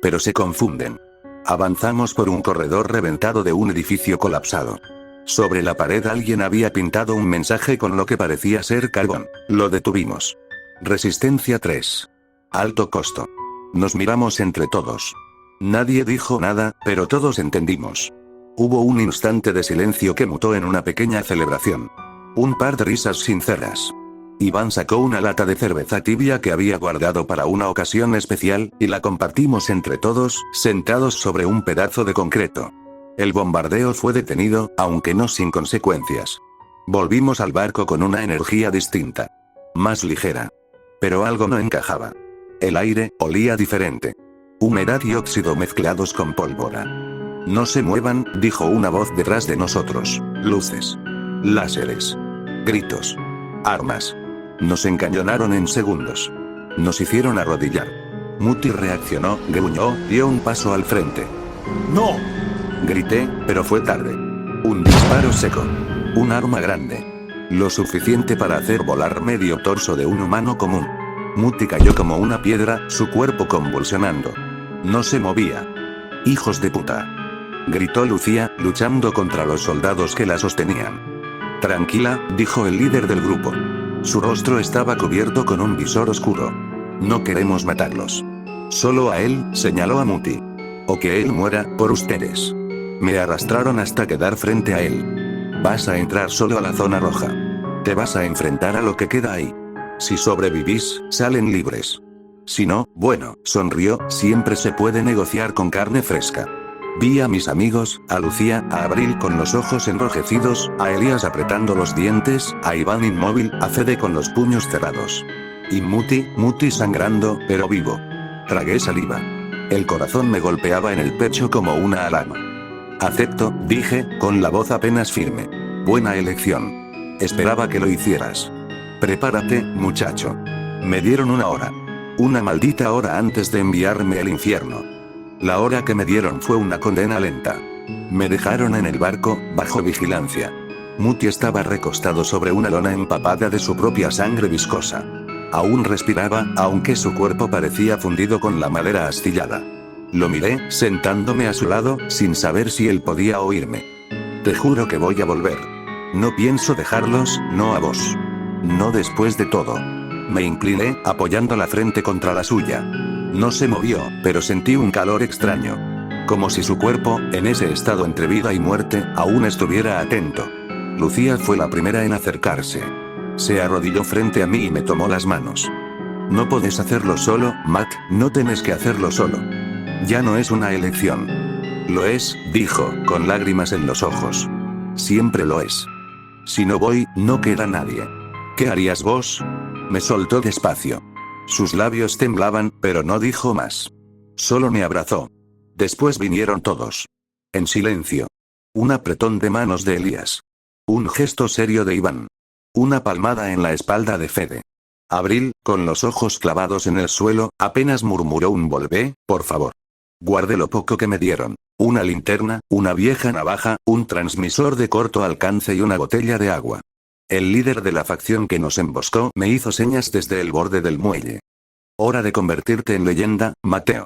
Pero se confunden. Avanzamos por un corredor reventado de un edificio colapsado. Sobre la pared alguien había pintado un mensaje con lo que parecía ser carbón. Lo detuvimos. Resistencia 3. Alto costo. Nos miramos entre todos. Nadie dijo nada, pero todos entendimos. Hubo un instante de silencio que mutó en una pequeña celebración. Un par de risas sinceras. Iván sacó una lata de cerveza tibia que había guardado para una ocasión especial, y la compartimos entre todos, sentados sobre un pedazo de concreto. El bombardeo fue detenido, aunque no sin consecuencias. Volvimos al barco con una energía distinta. Más ligera. Pero algo no encajaba. El aire olía diferente. Humedad y óxido mezclados con pólvora. No se muevan, dijo una voz detrás de nosotros. Luces. Láseres. Gritos. Armas. Nos encañonaron en segundos. Nos hicieron arrodillar. Muti reaccionó, gruñó, dio un paso al frente. ¡No! Grité, pero fue tarde. Un disparo seco. Un arma grande. Lo suficiente para hacer volar medio torso de un humano común. Muti cayó como una piedra, su cuerpo convulsionando. No se movía. ¡Hijos de puta!, gritó Lucía, luchando contra los soldados que la sostenían. Tranquila, dijo el líder del grupo. Su rostro estaba cubierto con un visor oscuro. No queremos matarlos. Solo a él, señaló a Muti. O que él muera, por ustedes. Me arrastraron hasta quedar frente a él. Vas a entrar solo a la zona roja. Te vas a enfrentar a lo que queda ahí. Si sobrevivís, salen libres. Si no, bueno, sonrió, siempre se puede negociar con carne fresca. Vi a mis amigos, a Lucía, a Abril con los ojos enrojecidos, a Elías apretando los dientes, a Iván inmóvil, a Fede con los puños cerrados. Y Muti sangrando, pero vivo. Tragué saliva. El corazón me golpeaba en el pecho como una alarma. Acepto, dije, con la voz apenas firme. Buena elección. Esperaba que lo hicieras. Prepárate, muchacho. Me dieron una hora. Una maldita hora antes de enviarme al infierno. La hora que me dieron fue una condena lenta. Me dejaron en el barco, bajo vigilancia. Muti estaba recostado sobre una lona empapada de su propia sangre viscosa. Aún respiraba, aunque su cuerpo parecía fundido con la madera astillada. Lo miré, sentándome a su lado, sin saber si él podía oírme. Te juro que voy a volver. No pienso dejarlos, no a vos. No después de todo. Me incliné, apoyando la frente contra la suya. No se movió, pero sentí un calor extraño. Como si su cuerpo, en ese estado entre vida y muerte, aún estuviera atento. Lucía fue la primera en acercarse. Se arrodilló frente a mí y me tomó las manos. No podés hacerlo solo, Matt, no tenés que hacerlo solo. Ya no es una elección. Lo es, dijo, con lágrimas en los ojos. Siempre lo es. Si no voy, no queda nadie. ¿Qué harías vos? Me soltó despacio. Sus labios temblaban, pero no dijo más. Solo me abrazó. Después vinieron todos. En silencio. Un apretón de manos de Elías. Un gesto serio de Iván. Una palmada en la espalda de Fede. Abril, con los ojos clavados en el suelo, apenas murmuró un volvé, por favor. Guardé lo poco que me dieron. Una linterna, una vieja navaja, un transmisor de corto alcance y una botella de agua. El líder de la facción que nos emboscó me hizo señas desde el borde del muelle. Hora de convertirte en leyenda, Mateo.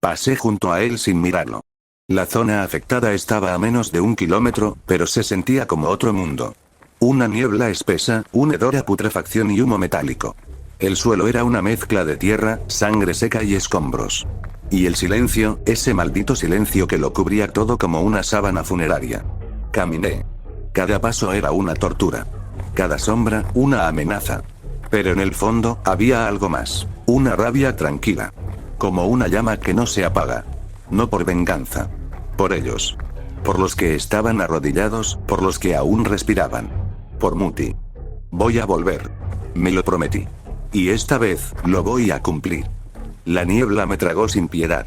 Pasé junto a él sin mirarlo. La zona afectada estaba a menos de 1 kilómetro, pero se sentía como otro mundo. Una niebla espesa, un hedor a putrefacción y humo metálico. El suelo era una mezcla de tierra, sangre seca y escombros. Y el silencio, ese maldito silencio que lo cubría todo como una sábana funeraria. Caminé. Cada paso era una tortura. Cada sombra, una amenaza. Pero en el fondo, había algo más. Una rabia tranquila. Como una llama que no se apaga. No por venganza. Por ellos. Por los que estaban arrodillados, por los que aún respiraban. Por Muti. Voy a volver. Me lo prometí. Y esta vez, lo voy a cumplir. La niebla me tragó sin piedad.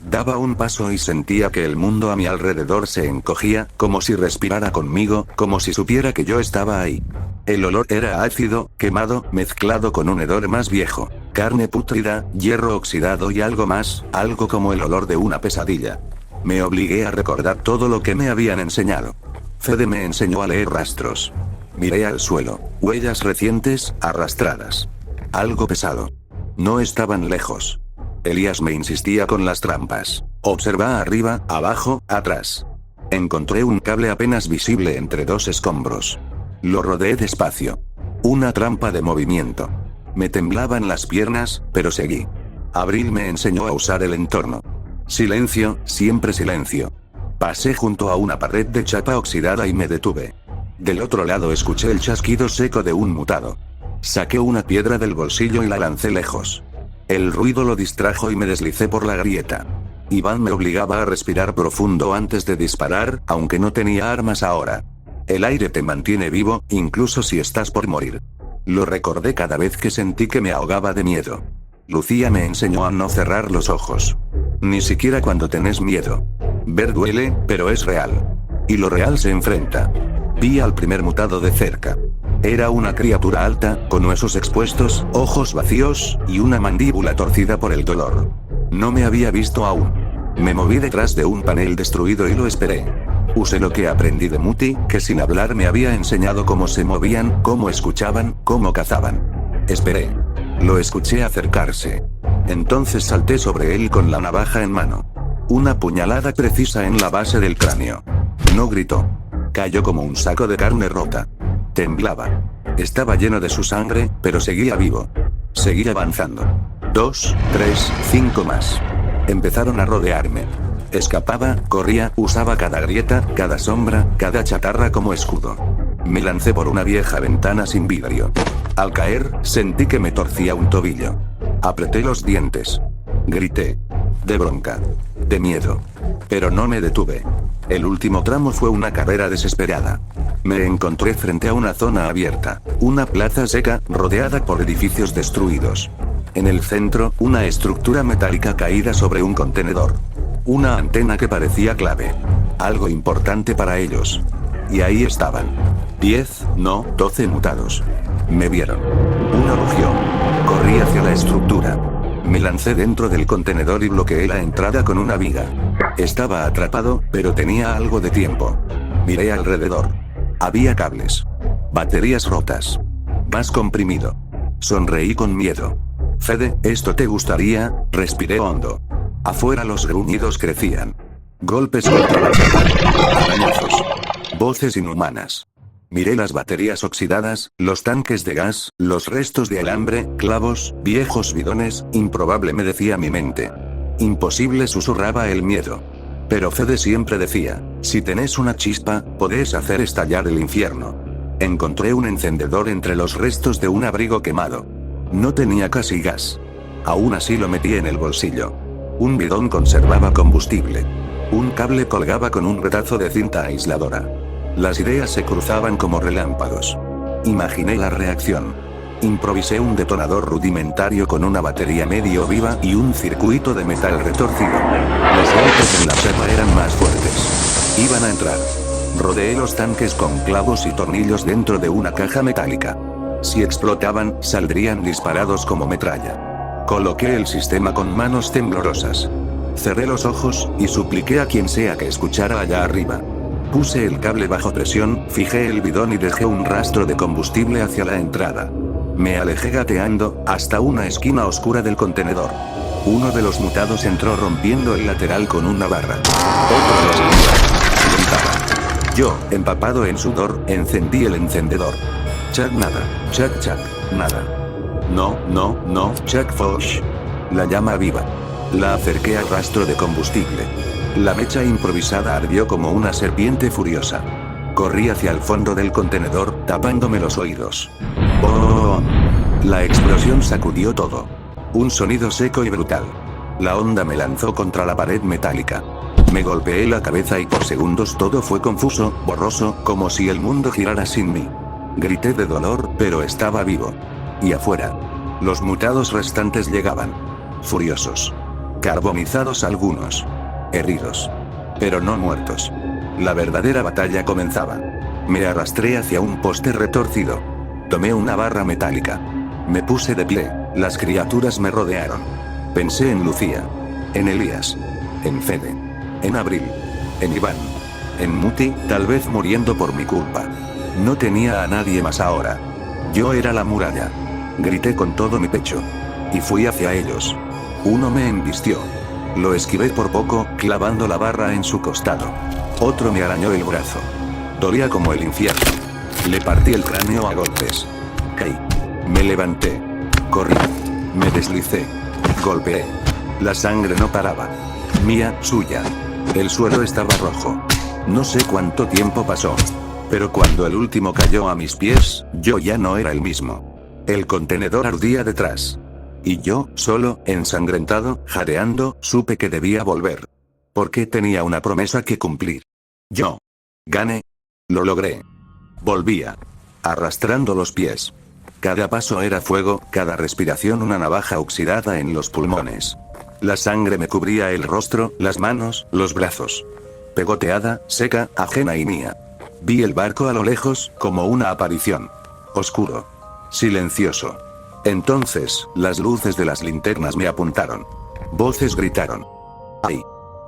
Daba un paso y sentía que el mundo a mi alrededor se encogía, como si respirara conmigo, como si supiera que yo estaba ahí. El olor era ácido, quemado, mezclado con un hedor más viejo. Carne pútrida, hierro oxidado y algo más, algo como el olor de una pesadilla. Me obligué a recordar todo lo que me habían enseñado. Fede me enseñó a leer rastros. Miré al suelo, huellas recientes, arrastradas. Algo pesado. No estaban lejos. Elías me insistía con las trampas. Observa arriba, abajo, atrás. Encontré un cable apenas visible entre dos escombros. Lo rodeé despacio. Una trampa de movimiento. Me temblaban las piernas, pero seguí. Abril me enseñó a usar el entorno. Silencio, siempre silencio. Pasé junto a una pared de chapa oxidada y me detuve. Del otro lado escuché el chasquido seco de un mutado. Saqué una piedra del bolsillo y la lancé lejos. El ruido lo distrajo y me deslicé por la grieta. Iván me obligaba a respirar profundo antes de disparar, aunque no tenía armas ahora. El aire te mantiene vivo, incluso si estás por morir. Lo recordé cada vez que sentí que me ahogaba de miedo. Lucía me enseñó a no cerrar los ojos. Ni siquiera cuando tenés miedo. Ver duele, pero es real. Y lo real se enfrenta. Vi al primer mutado de cerca. Era una criatura alta, con huesos expuestos, ojos vacíos, y una mandíbula torcida por el dolor. No me había visto aún. Me moví detrás de un panel destruido y lo esperé. Usé lo que aprendí de Muti, que sin hablar me había enseñado cómo se movían, cómo escuchaban, cómo cazaban. Esperé. Lo escuché acercarse. Entonces salté sobre él con la navaja en mano. Una puñalada precisa en la base del cráneo. No gritó. Cayó como un saco de carne rota. Temblaba. Estaba lleno de su sangre, pero seguía vivo. Seguí avanzando. 2, 3, 5 más. Empezaron a rodearme. Escapaba, corría, usaba cada grieta, cada sombra, cada chatarra como escudo. Me lancé por una vieja ventana sin vidrio. Al caer, sentí que me torcía un tobillo. Apreté los dientes. Grité. De bronca. De miedo. Pero no me detuve. El último tramo fue una carrera desesperada. Me encontré frente a una zona abierta, una plaza seca, rodeada por edificios destruidos. En el centro, una estructura metálica caída sobre un contenedor. Una antena que parecía clave. Algo importante para ellos. Y ahí estaban. 10, no, 12 mutados. Me vieron. Uno rugió. Corrí hacia la estructura. Me lancé dentro del contenedor y bloqueé la entrada con una viga. Estaba atrapado, pero tenía algo de tiempo. Miré alrededor. Había cables. Baterías rotas. Gas comprimido. Sonreí con miedo. Fede, ¿esto te gustaría? Respiré hondo. Afuera los gruñidos crecían. Golpes contra la chapa. Arañazos. Voces inhumanas. Miré las baterías oxidadas, los tanques de gas, los restos de alambre, clavos, viejos bidones, improbable me decía mi mente. Imposible susurraba el miedo. Pero Fede siempre decía, si tenés una chispa, podés hacer estallar el infierno. Encontré un encendedor entre los restos de un abrigo quemado. No tenía casi gas. Aún así lo metí en el bolsillo. Un bidón conservaba combustible. Un cable colgaba con un retazo de cinta aisladora. Las ideas se cruzaban como relámpagos. Imaginé la reacción. Improvisé un detonador rudimentario con una batería medio viva y un circuito de metal retorcido. Los golpes en la chapa eran más fuertes. Iban a entrar. Rodeé los tanques con clavos y tornillos dentro de una caja metálica. Si explotaban, saldrían disparados como metralla. Coloqué el sistema con manos temblorosas. Cerré los ojos, y supliqué a quien sea que escuchara allá arriba. Puse el cable bajo presión, fijé el bidón y dejé un rastro de combustible hacia la entrada. Me alejé gateando, hasta una esquina oscura del contenedor. Uno de los mutados entró rompiendo el lateral con una barra. Otro los gritaba. Yo, empapado en sudor, encendí el encendedor. Chuck nada, Chuck, nada. No, Chuck Fosh. La llama viva. La acerqué al rastro de combustible. La mecha improvisada ardió como una serpiente furiosa. Corrí hacia el fondo del contenedor, tapándome los oídos. ¡Boom! La explosión sacudió todo. Un sonido seco y brutal. La onda me lanzó contra la pared metálica. Me golpeé la cabeza y por segundos todo fue confuso, borroso, como si el mundo girara sin mí. Grité de dolor, pero estaba vivo. Y afuera. Los mutados restantes llegaban. Furiosos. Carbonizados algunos. Heridos. Pero no muertos. La verdadera batalla comenzaba. Me arrastré hacia un poste retorcido. Tomé una barra metálica. Me puse de pie, las criaturas me rodearon. Pensé en Lucía. En Elías. En Fede. En Abril. En Iván. en Muti, tal vez muriendo por mi culpa. No tenía a nadie más ahora. Yo era la muralla. Grité con todo mi pecho. Y fui hacia ellos. Uno me embistió. Lo esquivé por poco, clavando la barra en su costado. Otro me arañó el brazo. Dolía como el infierno. Le partí el cráneo a golpes. Caí. Me levanté. Corrí. Me deslicé. Golpeé. La sangre no paraba. Mía, suya. El suelo estaba rojo. No sé cuánto tiempo pasó. Pero cuando el último cayó a mis pies, yo ya no era el mismo. El contenedor ardía detrás. Y yo, solo, ensangrentado, jadeando, supe que debía volver. Porque tenía una promesa que cumplir. Yo. Gané. Lo logré. Volvía. Arrastrando los pies. Cada paso era fuego, cada respiración una navaja oxidada en los pulmones. La sangre me cubría el rostro, las manos, los brazos. Pegoteada, seca, ajena y mía. Vi el barco a lo lejos, como una aparición. Oscuro. Silencioso. Entonces, las luces de las linternas me apuntaron. Voces gritaron. ¡Ay!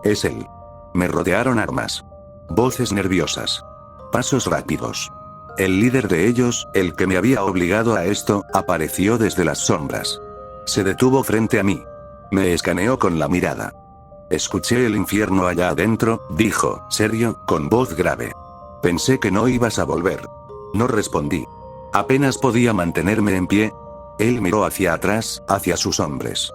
Es él. Me rodearon armas. Voces nerviosas. Pasos rápidos. El líder de ellos, el que me había obligado a esto, apareció desde las sombras. Se detuvo frente a mí. Me escaneó con la mirada. Escuché el infierno allá adentro, dijo, serio, con voz grave. Pensé que no ibas a volver. No respondí. Apenas podía mantenerme en pie. Él miró hacia atrás, hacia sus hombres.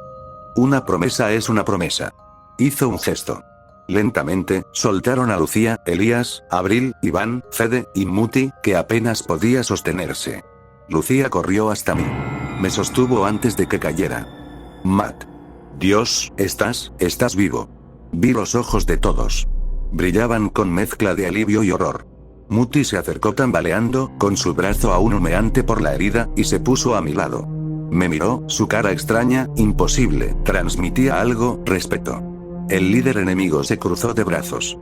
Una promesa es una promesa. Hizo un gesto. Lentamente, soltaron a Lucía, Elías, Abril, Iván, Fede y Muti, que apenas podía sostenerse. Lucía corrió hasta mí. Me sostuvo antes de que cayera. Matt. Dios, estás vivo. Vi los ojos de todos. Brillaban con mezcla de alivio y horror. Muti se acercó tambaleando, con su brazo aún humeante por la herida, y se puso a mi lado. Me miró, su cara extraña, imposible, transmitía algo, respeto. El líder enemigo se cruzó de brazos.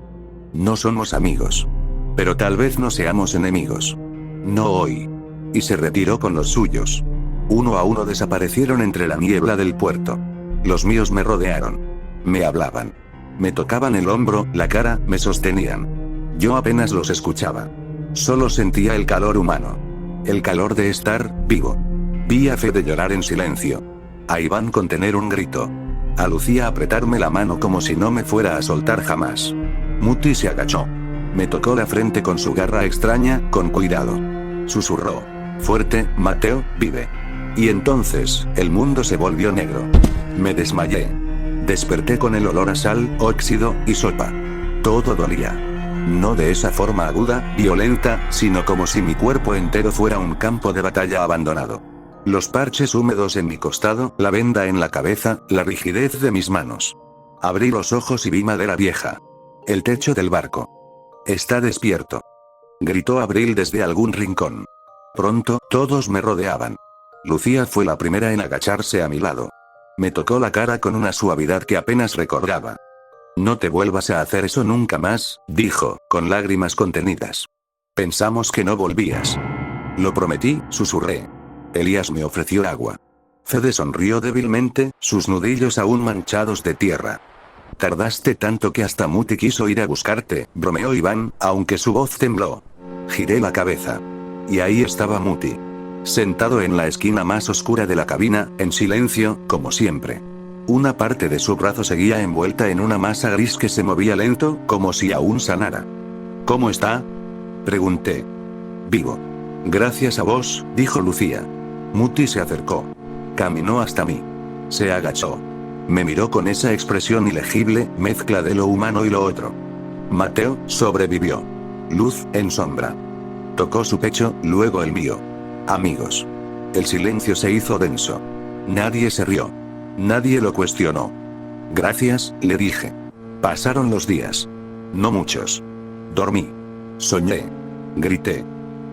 No somos amigos. Pero tal vez no seamos enemigos. No hoy. Y se retiró con los suyos. Uno a uno desaparecieron entre la niebla del puerto. Los míos me rodearon. Me hablaban. Me tocaban el hombro, la cara, me sostenían. Yo apenas los escuchaba. Solo sentía el calor humano. El calor de estar vivo. Vi a Fede llorar en silencio. A Iván contener un grito. A Lucía apretarme la mano como si no me fuera a soltar jamás. Muti se agachó. Me tocó la frente con su garra extraña, con cuidado. Susurró. Fuerte, Mateo, vive. Y entonces, el mundo se volvió negro. Me desmayé. Desperté con el olor a sal, óxido, y sopa. Todo dolía. No de esa forma aguda, violenta, sino como si mi cuerpo entero fuera un campo de batalla abandonado. Los parches húmedos en mi costado, la venda en la cabeza, la rigidez de mis manos. Abrí los ojos y vi madera vieja. El techo del barco. Está despierto. Gritó Abril desde algún rincón. Pronto, todos me rodeaban. Lucía fue la primera en agacharse a mi lado. Me tocó la cara con una suavidad que apenas recordaba. No te vuelvas a hacer eso nunca más, dijo, con lágrimas contenidas. Pensamos que no volvías. Lo prometí, susurré. Elías me ofreció agua. Fede sonrió débilmente, sus nudillos aún manchados de tierra. Tardaste tanto que hasta Muti quiso ir a buscarte, bromeó Iván, aunque su voz tembló. Giré la cabeza. Y ahí estaba Muti. Sentado en la esquina más oscura de la cabina, en silencio, como siempre. Una parte de su brazo seguía envuelta en una masa gris que se movía lento, como si aún sanara. ¿Cómo está? Pregunté. Vivo. Gracias a vos, dijo Lucía. Muti se acercó. Caminó hasta mí. Se agachó. Me miró con esa expresión ilegible, mezcla de lo humano y lo otro. Mateo, sobrevivió. Luz, en sombra. Tocó su pecho, luego el mío. Amigos. El silencio se hizo denso. Nadie se rió. Nadie lo cuestionó. Gracias, le dije. Pasaron los días. No muchos. Dormí. Soñé. Grité.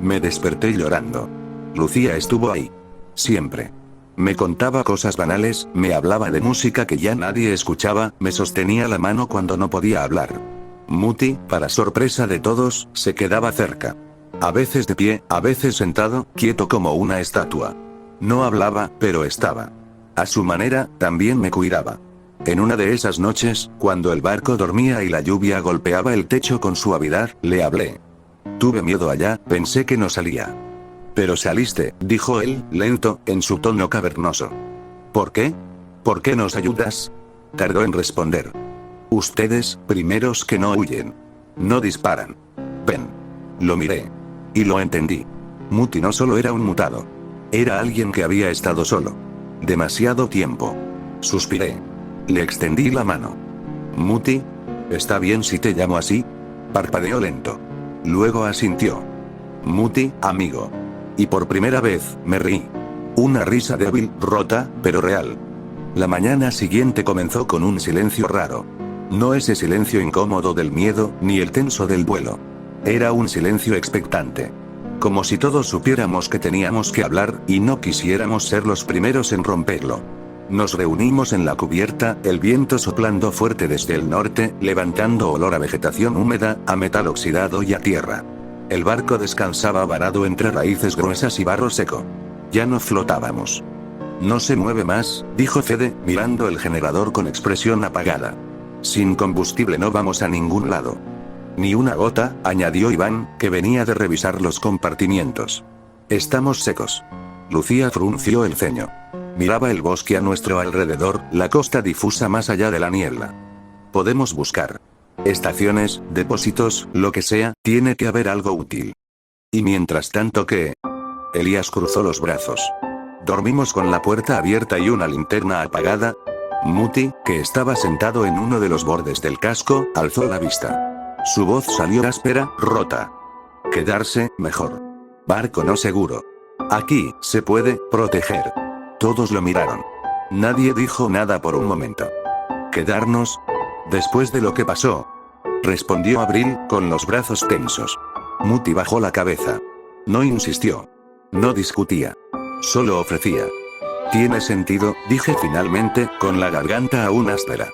Me desperté llorando. Lucía estuvo ahí. Siempre. Me contaba cosas banales, me hablaba de música que ya nadie escuchaba, me sostenía la mano cuando no podía hablar. Muti, para sorpresa de todos, se quedaba cerca. A veces de pie, a veces sentado, quieto como una estatua. No hablaba, pero estaba. A su manera, también me cuidaba. En una de esas noches, cuando el barco dormía y la lluvia golpeaba el techo con suavidad, le hablé. Tuve miedo allá, pensé que no salía. Pero saliste, dijo él, lento, en su tono cavernoso. ¿Por qué? ¿Por qué nos ayudas? Tardó en responder. Ustedes, primeros que no huyen. No disparan. Ven. Lo miré. Y lo entendí. Muti no solo era un mutado. Era alguien que había estado solo. Demasiado tiempo. Suspiré. Le extendí la mano. Muti, ¿está bien si te llamo así? Parpadeó lento. Luego asintió. Muti, amigo. Y por primera vez, me reí. Una risa débil, rota, pero real. La mañana siguiente comenzó con un silencio raro. No ese silencio incómodo del miedo, ni el tenso del duelo. Era un silencio expectante. Como si todos supiéramos que teníamos que hablar, y no quisiéramos ser los primeros en romperlo. Nos reunimos en la cubierta, el viento soplando fuerte desde el norte, levantando olor a vegetación húmeda, a metal oxidado y a tierra. El barco descansaba varado entre raíces gruesas y barro seco. Ya no flotábamos. No se mueve más, dijo Fede, mirando el generador con expresión apagada. Sin combustible no vamos a ningún lado. Ni una gota, añadió Iván, que venía de revisar los compartimientos. Estamos secos. Lucía frunció el ceño. Miraba el bosque a nuestro alrededor, la costa difusa más allá de la niebla. Podemos buscar. Estaciones, depósitos, lo que sea, tiene que haber algo útil. Y mientras tanto, ¿qué? Elías cruzó los brazos. Dormimos con la puerta abierta y una linterna apagada. Muti, que estaba sentado en uno de los bordes del casco, alzó la vista. Su voz salió áspera, rota. Quedarse, mejor. Barco no seguro. Aquí, se puede, proteger. Todos lo miraron. Nadie dijo nada por un momento. ¿Quedarnos? Después de lo que pasó. Respondió Abril, con los brazos tensos. Muti bajó la cabeza. No insistió. No discutía. Solo ofrecía. Tiene sentido, dije finalmente, con la garganta aún áspera.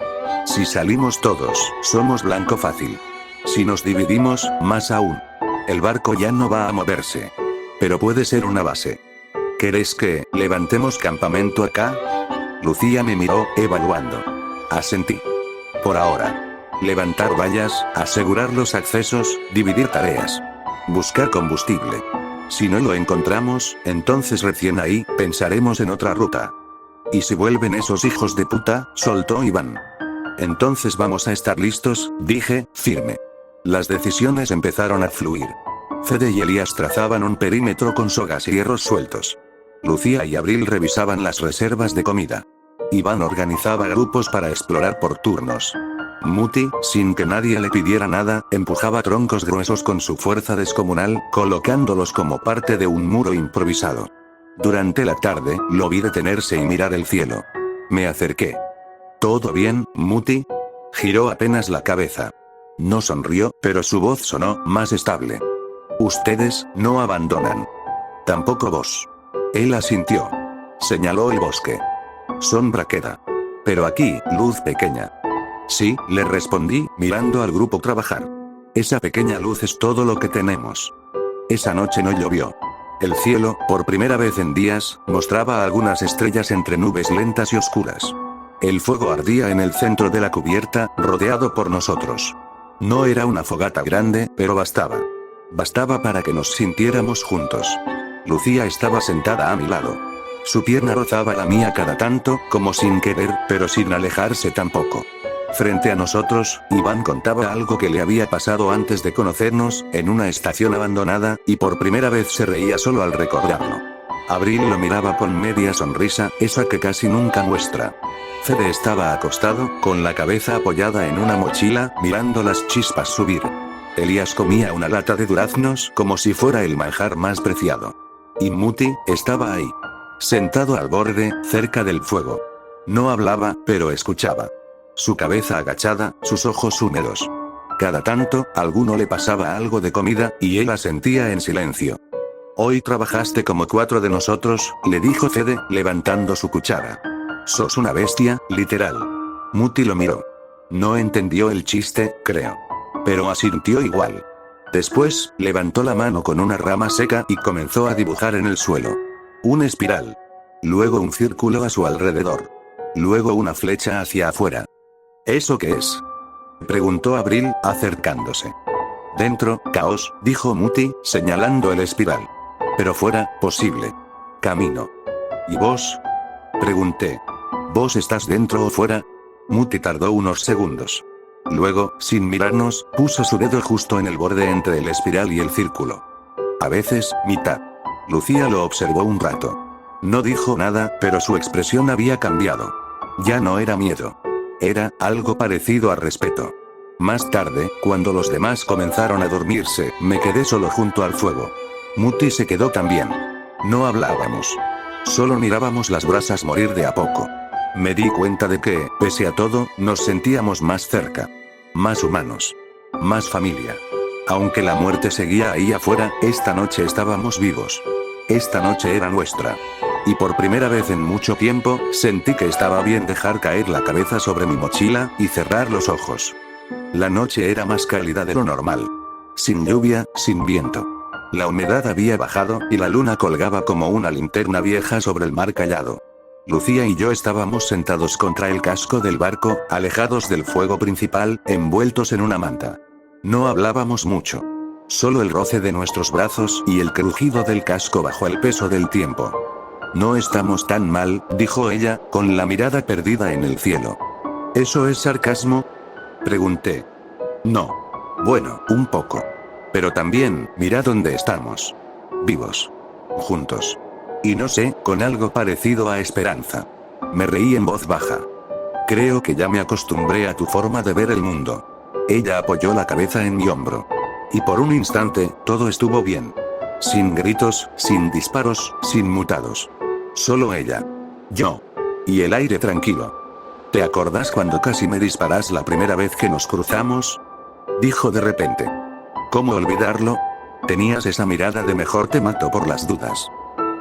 Si salimos todos, somos blanco fácil. Si nos dividimos, más aún. El barco ya no va a moverse. Pero puede ser una base. ¿Querés que levantemos campamento acá? Lucía me miró, evaluando. Asentí. Por ahora. Levantar vallas, asegurar los accesos, dividir tareas. Buscar combustible. Si no lo encontramos, entonces recién ahí, pensaremos en otra ruta. ¿Y si vuelven esos hijos de puta?, soltó Iván. Entonces vamos a estar listos, dije, firme. Las decisiones empezaron a fluir. Fede y Elías trazaban un perímetro con sogas y hierros sueltos. Lucía y Abril revisaban las reservas de comida. Iván organizaba grupos para explorar por turnos. Muti, sin que nadie le pidiera nada, empujaba troncos gruesos con su fuerza descomunal, colocándolos como parte de un muro improvisado. Durante la tarde, lo vi detenerse y mirar el cielo. Me acerqué. ¿Todo bien, Muti? Giró apenas la cabeza. No sonrió, pero su voz sonó más estable. Ustedes no abandonan. Tampoco vos. Él asintió. Señaló el bosque. Sombra queda. Pero aquí, luz pequeña. Sí, le respondí, mirando al grupo trabajar. Esa pequeña luz es todo lo que tenemos. Esa noche no llovió. El cielo, por primera vez en días, mostraba algunas estrellas entre nubes lentas y oscuras. El fuego ardía en el centro de la cubierta, rodeado por nosotros. No era una fogata grande, pero bastaba. Bastaba para que nos sintiéramos juntos. Lucía estaba sentada a mi lado. Su pierna rozaba la mía cada tanto, como sin querer, pero sin alejarse tampoco. Frente a nosotros, Iván contaba algo que le había pasado antes de conocernos, en una estación abandonada, y por primera vez se reía solo al recordarlo. Abril lo miraba con media sonrisa, esa que casi nunca muestra. Fede estaba acostado, con la cabeza apoyada en una mochila, mirando las chispas subir. Elías comía una lata de duraznos como si fuera el manjar más preciado. Y Muti estaba ahí. Sentado al borde, cerca del fuego. No hablaba, pero escuchaba. Su cabeza agachada, sus ojos húmedos. Cada tanto, a alguno le pasaba algo de comida, y él asentía en silencio. Hoy trabajaste como 4 de nosotros, le dijo Fede, levantando su cuchara. Sos una bestia, literal. Muti lo miró. No entendió el chiste, creo. Pero asintió igual. Después, levantó la mano con una rama seca y comenzó a dibujar en el suelo. Una espiral. Luego un círculo a su alrededor. Luego una flecha hacia afuera. ¿Eso qué es? Preguntó Abril, acercándose. Dentro, caos, dijo Muti, señalando el espiral. Pero fuera, posible. Camino. ¿Y vos? Pregunté. ¿Vos estás dentro o fuera? Muti tardó unos segundos. Luego, sin mirarnos, puso su dedo justo en el borde entre el espiral y el círculo. A veces, mitad. Lucía lo observó un rato. No dijo nada, pero su expresión había cambiado. Ya no era miedo. Era algo parecido a respeto. Más tarde, cuando los demás comenzaron a dormirse, me quedé solo junto al fuego. Muti se quedó también. No hablábamos. Solo mirábamos las brasas morir de a poco. Me di cuenta de que, pese a todo, nos sentíamos más cerca. Más humanos. Más familia. Aunque la muerte seguía ahí afuera, esta noche estábamos vivos. Esta noche era nuestra. Y por primera vez en mucho tiempo, sentí que estaba bien dejar caer la cabeza sobre mi mochila, y cerrar los ojos. La noche era más cálida de lo normal. Sin lluvia, sin viento. La humedad había bajado, y la luna colgaba como una linterna vieja sobre el mar callado. Lucía y yo estábamos sentados contra el casco del barco, alejados del fuego principal, envueltos en una manta. No hablábamos mucho. Solo el roce de nuestros brazos y el crujido del casco bajo el peso del tiempo. No estamos tan mal, dijo ella, con la mirada perdida en el cielo. ¿Eso es sarcasmo? Pregunté. No. Bueno, un poco. Pero también, mira dónde estamos. Vivos. Juntos. Y no sé, con algo parecido a esperanza. Me reí en voz baja. Creo que ya me acostumbré a tu forma de ver el mundo. Ella apoyó la cabeza en mi hombro. Y por un instante, todo estuvo bien. Sin gritos, sin disparos, sin mutados. Solo ella. Yo. Y el aire tranquilo. ¿Te acordás cuando casi me disparás la primera vez que nos cruzamos? Dijo de repente. ¿Cómo olvidarlo? Tenías esa mirada de mejor te mato por las dudas.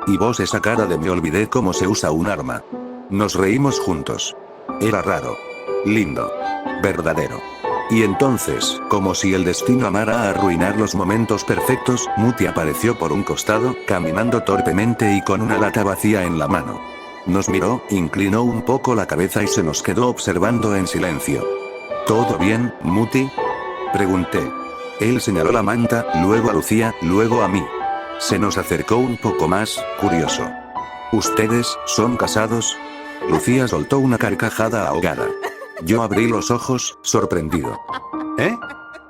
Y vos esa cara de me olvidé cómo se usa un arma. Nos reímos juntos. Era raro. Lindo. Verdadero. Y entonces, como si el destino amara a arruinar los momentos perfectos, Muti apareció por un costado, caminando torpemente y con una lata vacía en la mano. Nos miró, inclinó un poco la cabeza y se nos quedó observando en silencio. ¿Todo bien, Muti? Pregunté. Él señaló la manta, luego a Lucía, luego a mí. Se nos acercó un poco más, curioso. ¿Ustedes son casados? Lucía soltó una carcajada ahogada. Yo abrí los ojos, sorprendido. ¿Eh?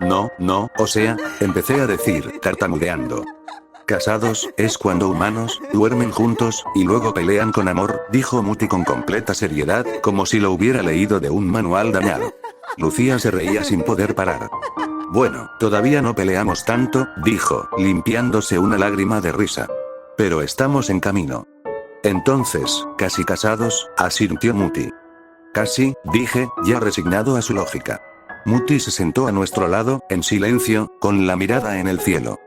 No, o sea, empecé a decir, tartamudeando. Casados, es cuando humanos, duermen juntos, y luego pelean con amor, dijo Muti con completa seriedad, como si lo hubiera leído de un manual dañado. Lucía se reía sin poder parar. Bueno, todavía no peleamos tanto, dijo, limpiándose una lágrima de risa. Pero estamos en camino. Entonces, casi casados, asintió Muti. Casi, dije, ya resignado a su lógica. Muti se sentó a nuestro lado, en silencio, con la mirada en el cielo.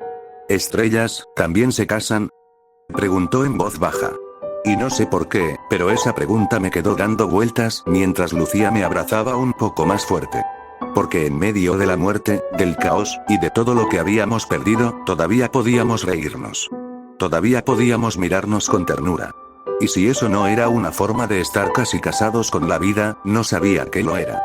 ¿Estrellas, también se casan? Preguntó en voz baja. Y no sé por qué, pero esa pregunta me quedó dando vueltas mientras Lucía me abrazaba un poco más fuerte. Porque en medio de la muerte, del caos, y de todo lo que habíamos perdido, todavía podíamos reírnos. Todavía podíamos mirarnos con ternura. Y si eso no era una forma de estar casi casados con la vida, no sabía que lo era.